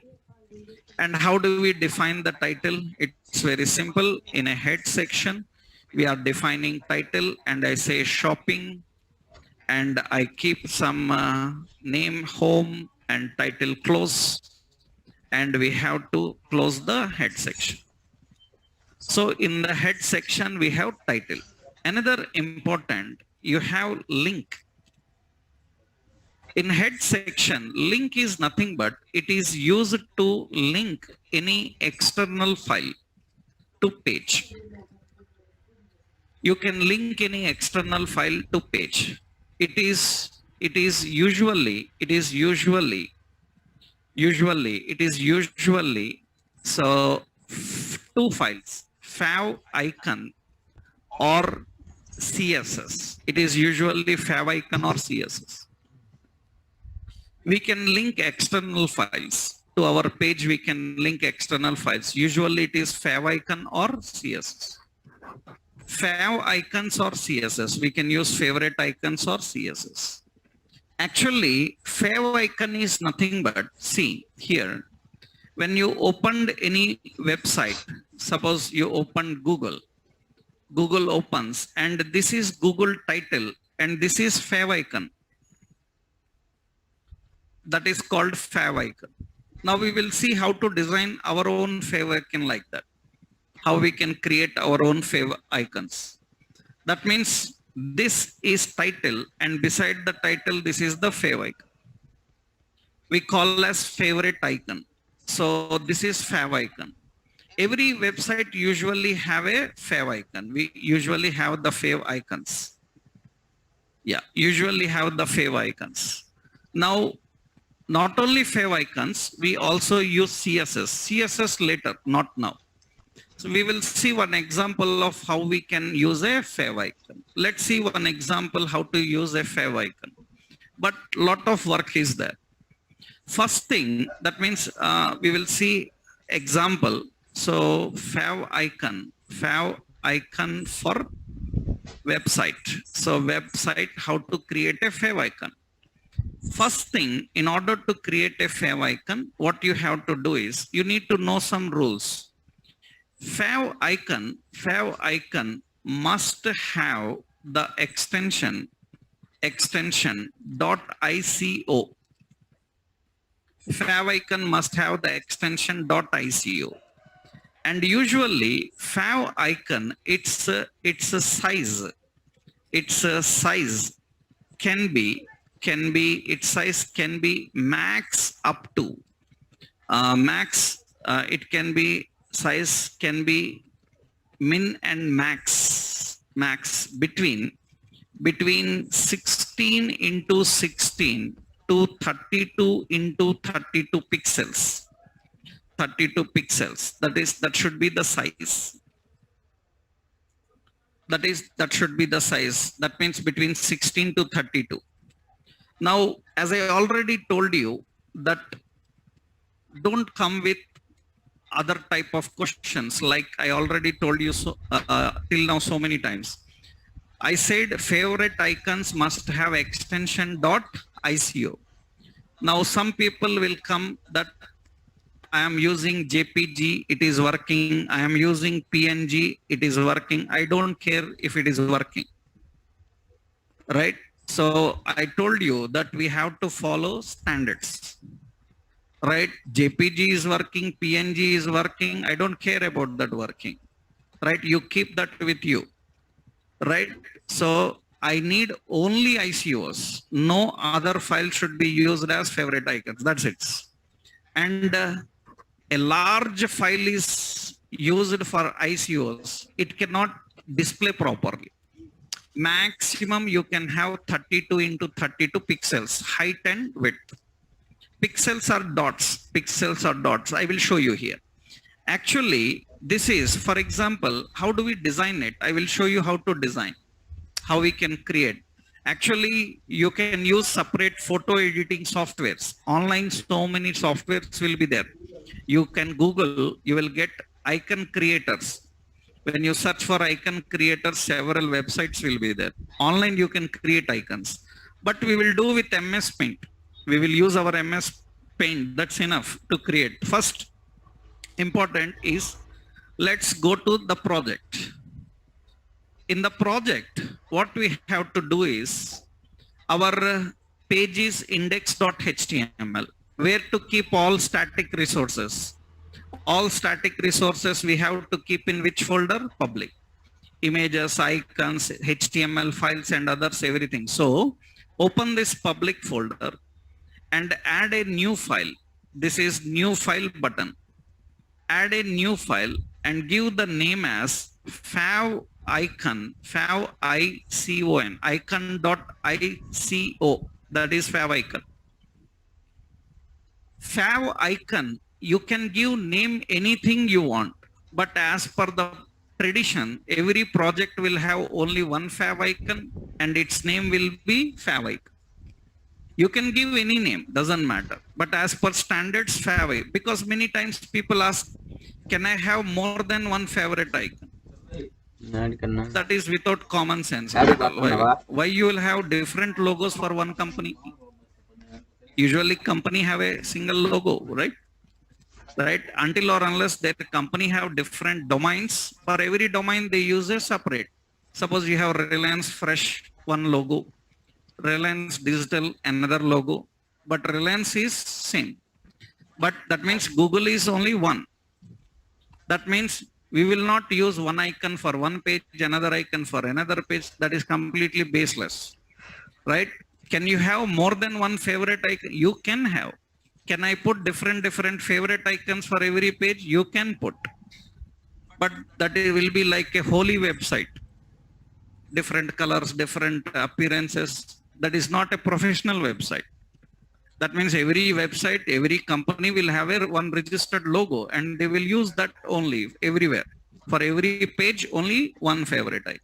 And how do we define the title? It's very simple. In a head section, we are defining title, and I say shopping, and I keep some name, home, and title close, and we have to close the head section. So in the head section, we have title. Another important, you have link. In head section, link is nothing but it is used to link any external file to page. You can link any external file to page. It is usually so two files, fav icon or CSS. It is usually fav icon or CSS. We can link external files to our page. We can link external files. Usually it is fav icon or CSS. Fav icons or CSS. We can use favorite icons or CSS. Actually, fav icon is nothing but, see here, when you opened any website, suppose you opened Google opens, and this is Google title, and this is fav icon. That is called fav icon. Now we will see how to design our own fav icon like that. How we can create our own fav icons. That means this is title, and beside the title, this is the fav icon. We call as favorite icon. So this is fav icon. Every website usually have a fav icon. We usually have the fav icons. Yeah, usually have the fav icons. Now, not only fav icons, we also use CSS. CSS later, not now. So we will see one example of how we can use a fav icon. Let's see one example how to use a fav icon. But lot of work is there. First thing, that means we will see example. So fav icon for website. So website, how to create a fav icon. First thing, in order to create a fav icon, what you have to do is you need to know some rules. Fav icon must have the extension .ico. Fav icon must have the extension .ico. And usually fav icon, its a size its size can be max up to it can be size can be min and max between 16 into 16 to 32 into 32 pixels. 32 pixels. That should be the size. That should be the size. That means between 16 to 32. Now, as I already told you, that don't come with other type of questions, like I already told you so till now so many times. I said favorite icons must have extension .ico. Now some people will come that I am using JPG, it is working. I am using PNG, it is working. I don't care if it is working, right? So I told you that we have to follow standards, right? JPG is working, PNG is working. I don't care about that working, right? You keep that with you, right? So I need only ICOs. No other file should be used as favorite icons. That's it. And a large file is used for ICOs. It cannot display properly. Maximum you can have 32 into 32 pixels, height and width. Pixels are dots. I will show you here. Actually, this is, for example, how do we design it? I will show you how to design, how we can create. Actually, you can use separate photo editing softwares. Online, so many softwares will be there. You can Google, you will get icon creators. When you search for icon creators, several websites will be there. Online, you can create icons. But we will do with MS Paint. We will use our MS Paint. That's enough to create. First important is, let's go to the project. In the project, what we have to do is, our page is index.html, where to keep all static resources. All static resources we have to keep in which folder? Public. Images, icons, HTML files and others, everything. So open this public folder and add a new file. This is new file button. Add a new file and give the name as fav icon, icon.ico. That is fav icon. Fav icon, you can give name anything you want, but as per the tradition, every project will have only one fav icon and its name will be fav icon. You can give any name, doesn't matter. But as per standards, fav icon, because many times people ask, can I have more than one favorite icon? That is without common sense. Why you will have different logos for one company? Usually company have a single logo, right? Right? Until or unless their company have different domains, for every domain they use a separate. Suppose you have Reliance Fresh, one logo, Reliance Digital, another logo, but Reliance is same. But that means Google is only one. That means we will not use one icon for one page, another icon for another page. That is completely baseless, right? Can you have more than one favorite icon? You can have. Can I put different favorite icons for every page? You can put, but that will be like a holy website. Different colors, different appearances. That is not a professional website. That means every website, every company will have a one registered logo, and they will use that only everywhere. For every page, only one favorite icon,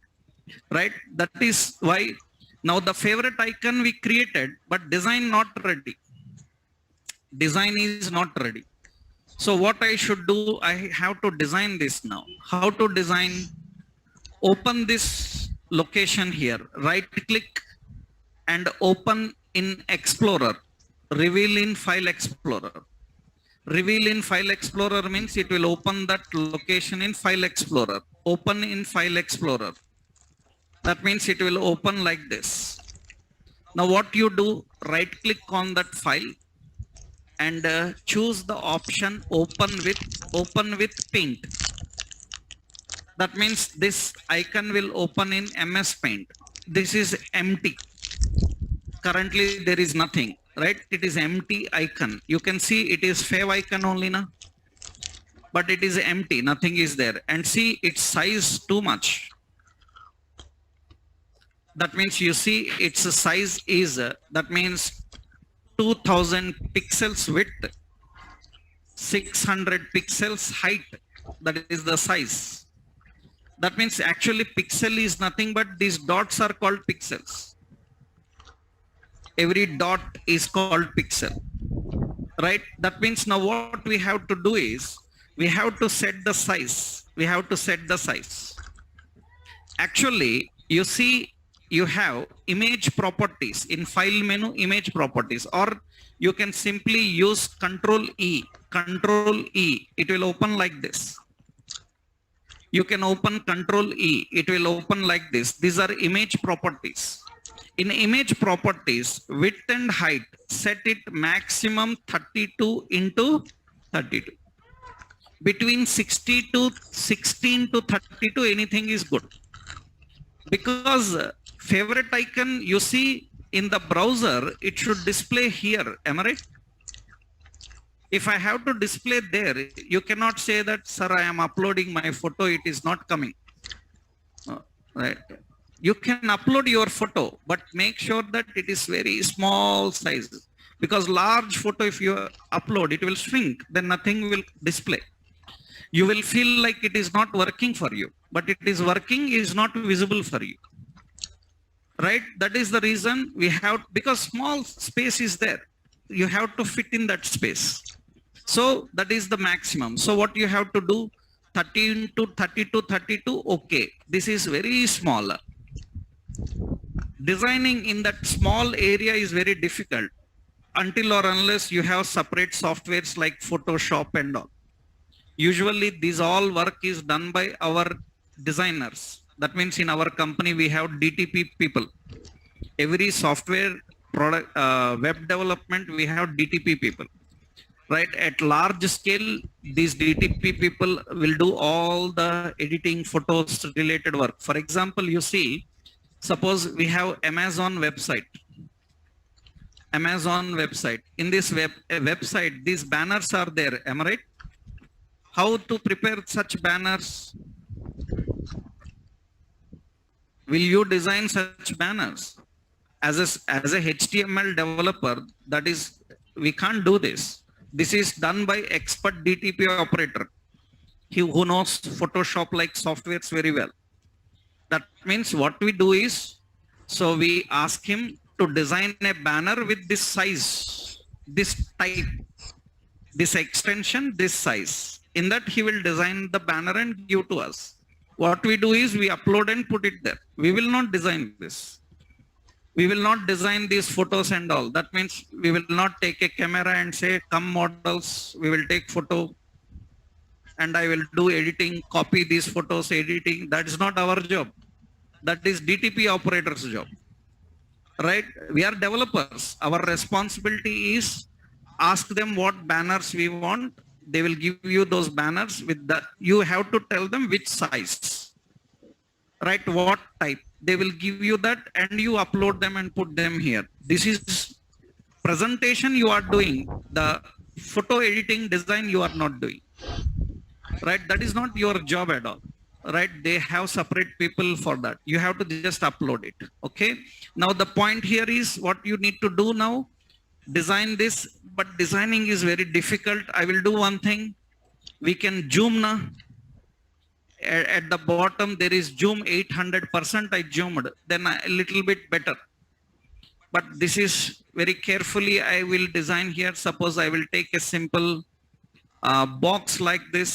right? That is why now the favorite icon we created, but design not ready. Design is not ready. So what I should do, I have to design this now. How to design? Open this location here, right click and open in Explorer, reveal in File Explorer. Reveal in File Explorer means it will open that location in File Explorer. Open in File Explorer. That means it will open like this. Now what you do, right click on that file and choose the option open with Paint. That means this icon will open in MS Paint. This is empty. Currently there is nothing, right? It is empty icon. You can see it is fav icon only now, but it is empty. Nothing is there. And see its size too much. That means you see its size is, that means 2000 pixels width, 600 pixels height. That is the size. That means actually pixel is nothing but these dots are called pixels. Every dot is called pixel, right? That means now what we have to do is we have to set the size. We have to set the size. Actually, you see, you have image properties in file menu, image properties, or you can simply use Control E. Control E. It will open like this. You can open Control E. It will open like this. These are image properties. In image properties, width and height, set it maximum 32 into 32. Between 16 to 32, anything is good. Because favorite icon, you see in the browser, it should display here. Am I right? If I have to display there, you cannot say that, sir, I am uploading my photo, it is not coming. Right? You can upload your photo, but make sure that it is very small size. Because large photo, if you upload, it will shrink, then nothing will display. You will feel like it is not working for you, but it is working, is not visible for you. Right? That is the reason we have, because small space is there. You have to fit in that space. So that is the maximum. So what you have to do, 30 into 32, okay. This is very small. Designing in that small area is very difficult until or unless you have separate softwares like Photoshop and all. Usually these all work is done by our designers. That means in our company we have DTP people. Every software product web development we have DTP people. Right, at large scale, these DTP people will do all the editing, photos related work. For example, you see, suppose we have Amazon website. Amazon website. In this website, these banners are there. Am I right? How to prepare such banners? Will you design such banners? As a HTML developer, that is, we can't do this. This is done by expert DTP operator. He who knows Photoshop like softwares very well. That means what we do is, so we ask him to design a banner with this size, this type, this extension, this size. In that he will design the banner and give to us. What we do is we upload and put it there. We will not design this. We will not design these photos and all. That means we will not take a camera and say, come models, we will take photo and I will do editing, copy these photos, editing. That is not our job. That is DTP operator's job. Right? We are developers. Our responsibility is ask them what banners we want. They will give you those banners with that. You have to tell them which size. Right? What type. They will give you that and you upload them and put them here. This is presentation you are doing, the photo editing design you are not doing, right? That is not your job at all, right? They have separate people for that. You have to just upload it. Okay. Now the point here is what you need to do now, design this, but designing is very difficult. I will do one thing. We can zoom now. At the bottom, there is zoom 800%. I zoomed, then a little bit better. But this is very carefully, I will design here. Suppose I will take a simple box like this.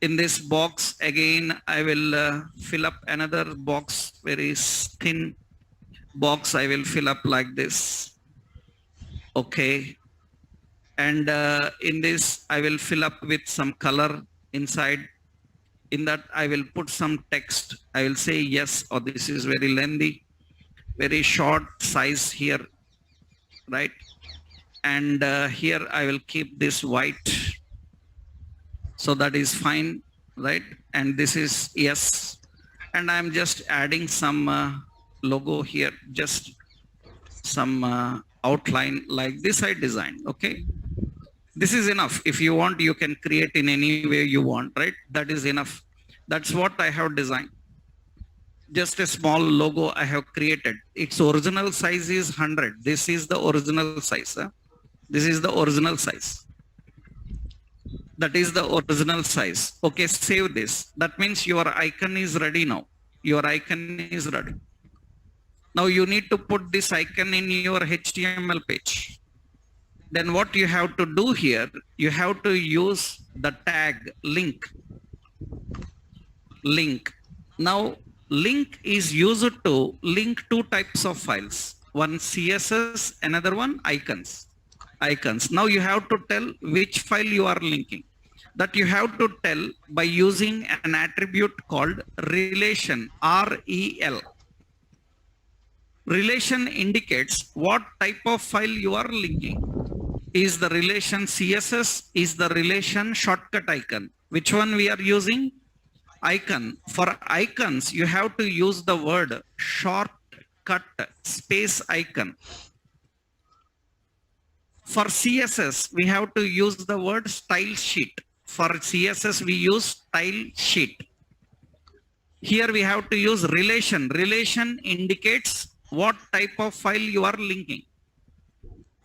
In this box, again, I will fill up another box, very thin box. I will fill up like this. Okay. And in this, I will fill up with some color inside. In that, I will put some text. I will say yes, or this is very lengthy, very short size here, right? And here I will keep this white. So that is fine, right? And this is yes. And I'm just adding some logo here, just some outline like this I designed, okay? This is enough. If you want, you can create in any way you want, right? That is enough. That's what I have designed. Just a small logo I have created. Its original size is 100. This is the original size. Huh? This is the original size. That is the original size. Okay, save this. That means your icon is ready now. Your icon is ready. Now you need to put this icon in your HTML page. Then what you have to do here, you have to use the tag link. Link. Now link is used to link two types of files. One CSS, another one icons. Icons. Now you have to tell which file you are linking. That you have to tell by using an attribute called relation, REL. Relation indicates what type of file you are linking. Is the relation CSS? Is the relation shortcut icon? Which one we are using? Icon. For icons, you have to use the word shortcut space icon. For CSS, we have to use the word style sheet. For CSS, we use style sheet. Here we have to use relation. Relation indicates what type of file you are linking.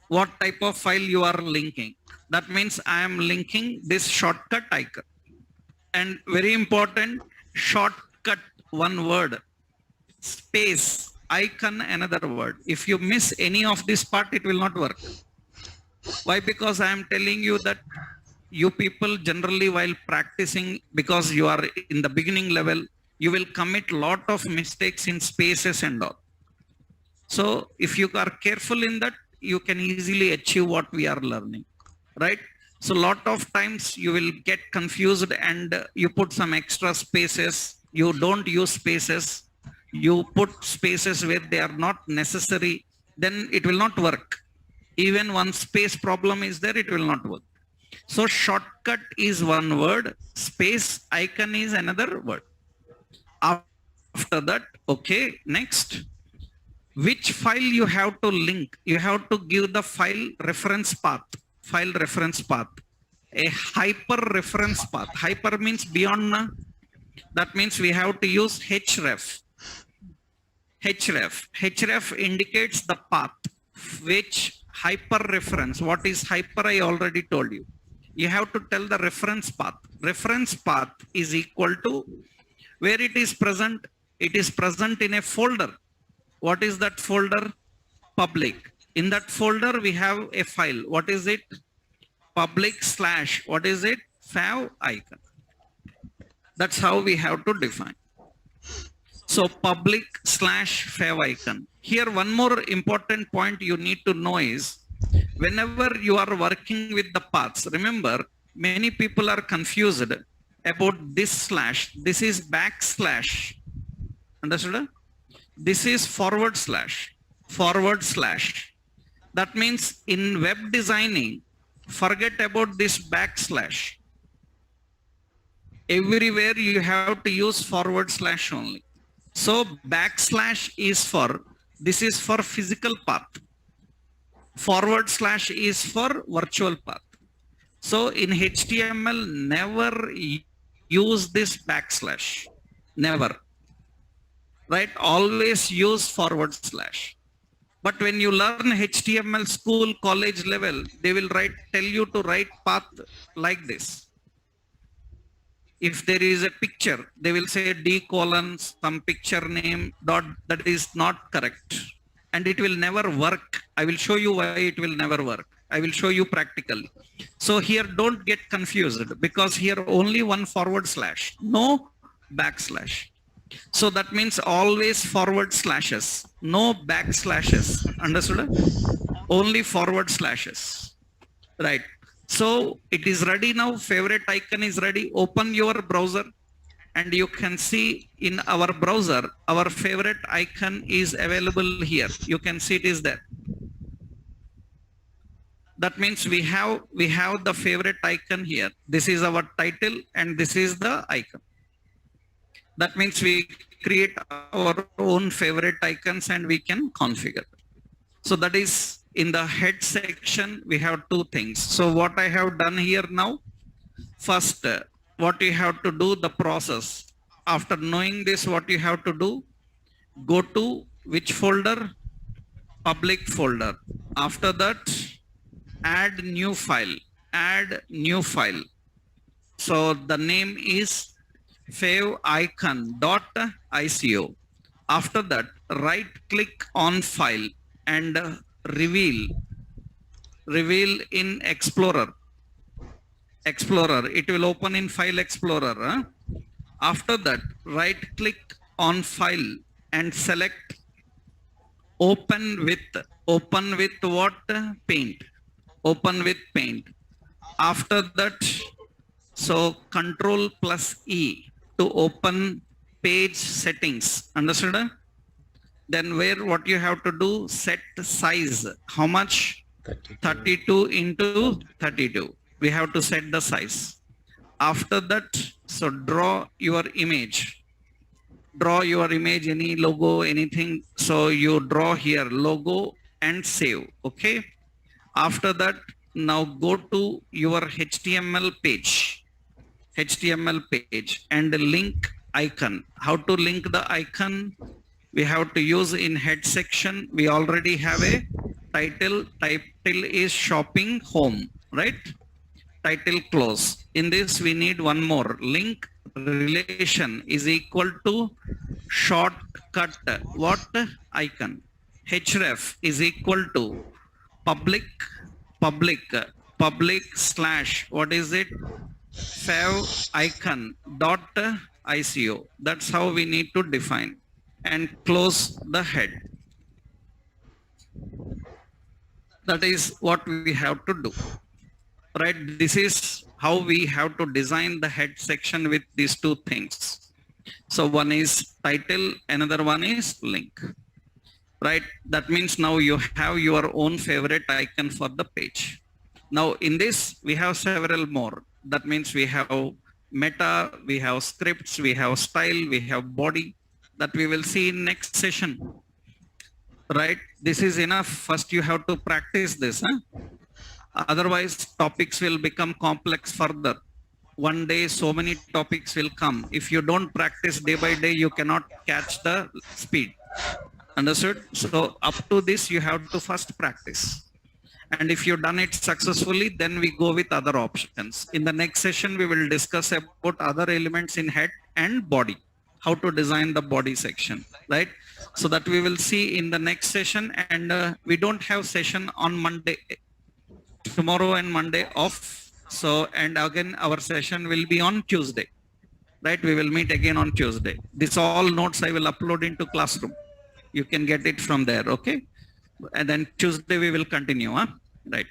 What type of file you are linking. That means I am linking this shortcut icon. And very important, shortcut, one word, space, icon, another word. If you miss any of this part, it will not work. Why? Because I am telling you that you people generally while practicing, because you are in the beginning level, you will commit lot of mistakes in spaces and all. So if you are careful in that, you can easily achieve what we are learning, right? So lot of times you will get confused and you put some extra spaces. You don't use spaces. You put spaces where they are not necessary. Then it will not work. Even one space problem is there, it will not work. So shortcut is one word. Space icon is another word. After that, okay, next. Which file you have to link? You have to give the file reference path. File reference path. A hyper reference path. Hyper means beyond. That means we have to use href. Href indicates the path. Which hyper reference? What is hyper? I already told you. You have to tell the reference path. Reference path is equal to where it is present. It is present in a folder. What is that folder? Public. In that folder, we have a file. What is it? Public / what is it? Fav icon. That's how we have to define. So public / fav icon. Here, one more important point you need to know is whenever you are working with the paths, remember, many people are confused about this slash. This is backslash. Understood? This is forward slash. That means in web designing, forget about this backslash. Everywhere you have to use forward slash only. So backslash is for, this is for physical path. Forward slash is for virtual path. So in HTML, never use this backslash. Never. Right? Always use forward slash. But when you learn HTML school, college level, they will tell you to write path like this. If there is a picture, they will say D colon some picture name dot. That is not correct. And it will never work. I will show you why it will never work. I will show you practically. So here don't get confused, because here only one forward slash, no backslash. So that means always forward slashes, no backslashes. Understood? Only forward slashes. Right. So it is ready now. Favorite icon is ready. Open your browser and you can see in our browser, our favorite icon is available here. You can see it is there. That means we have the favorite icon here. This is our title and this is the icon. That means we create our own favorite icons and we can configure. So that is in the head section, we have two things. So what I have done here now, first, what you have to do, the process. After knowing this, what you have to do, go to which folder? Public folder. After that, add new file. Add new file. So the name is favicon.ico. After that, right click on file and reveal in Explorer. It will open in File Explorer. After that, right click on file and select open with what? Paint. Open with paint. After that, so Control plus E to open page settings. Understood? Then what you have to do, set size. How much? 32 into 32. We have to set the size. After that, so draw your image. Draw your image, any logo, anything. So you draw here logo and save. Okay. After that, now go to your HTML page. And link icon. How to link the icon? We have to use in head section. We already have a title. Title is shopping home, right? Title close. In this, we need one more. Link relation is equal to shortcut. What icon? Href is equal to public slash. What is it? favicon.ico. That's how we need to define and close the head. That is what we have to do. Right? This is how we have to design the head section with these two things. So one is title, another one is link. Right? That means now you have your own favorite icon for the page. Now in this, we have several more. That means we have meta, we have scripts, we have style, we have body, that we will see in next session. Right? This is enough. First you have to practice this. Otherwise topics will become complex further. One day so many topics will come. If you don't practice day by day, you cannot catch the speed. Understood? So up to this, you have to first practice. And if you've done it successfully, then we go with other options. In the next session, we will discuss about other elements in head and body, how to design the body section, right? So that we will see in the next session. And we don't have session on Monday, tomorrow and Monday off. So, and again, our session will be on Tuesday, right? We will meet again on Tuesday. This all notes I will upload into Classroom. You can get it from there, okay? And then Tuesday we will continue, right?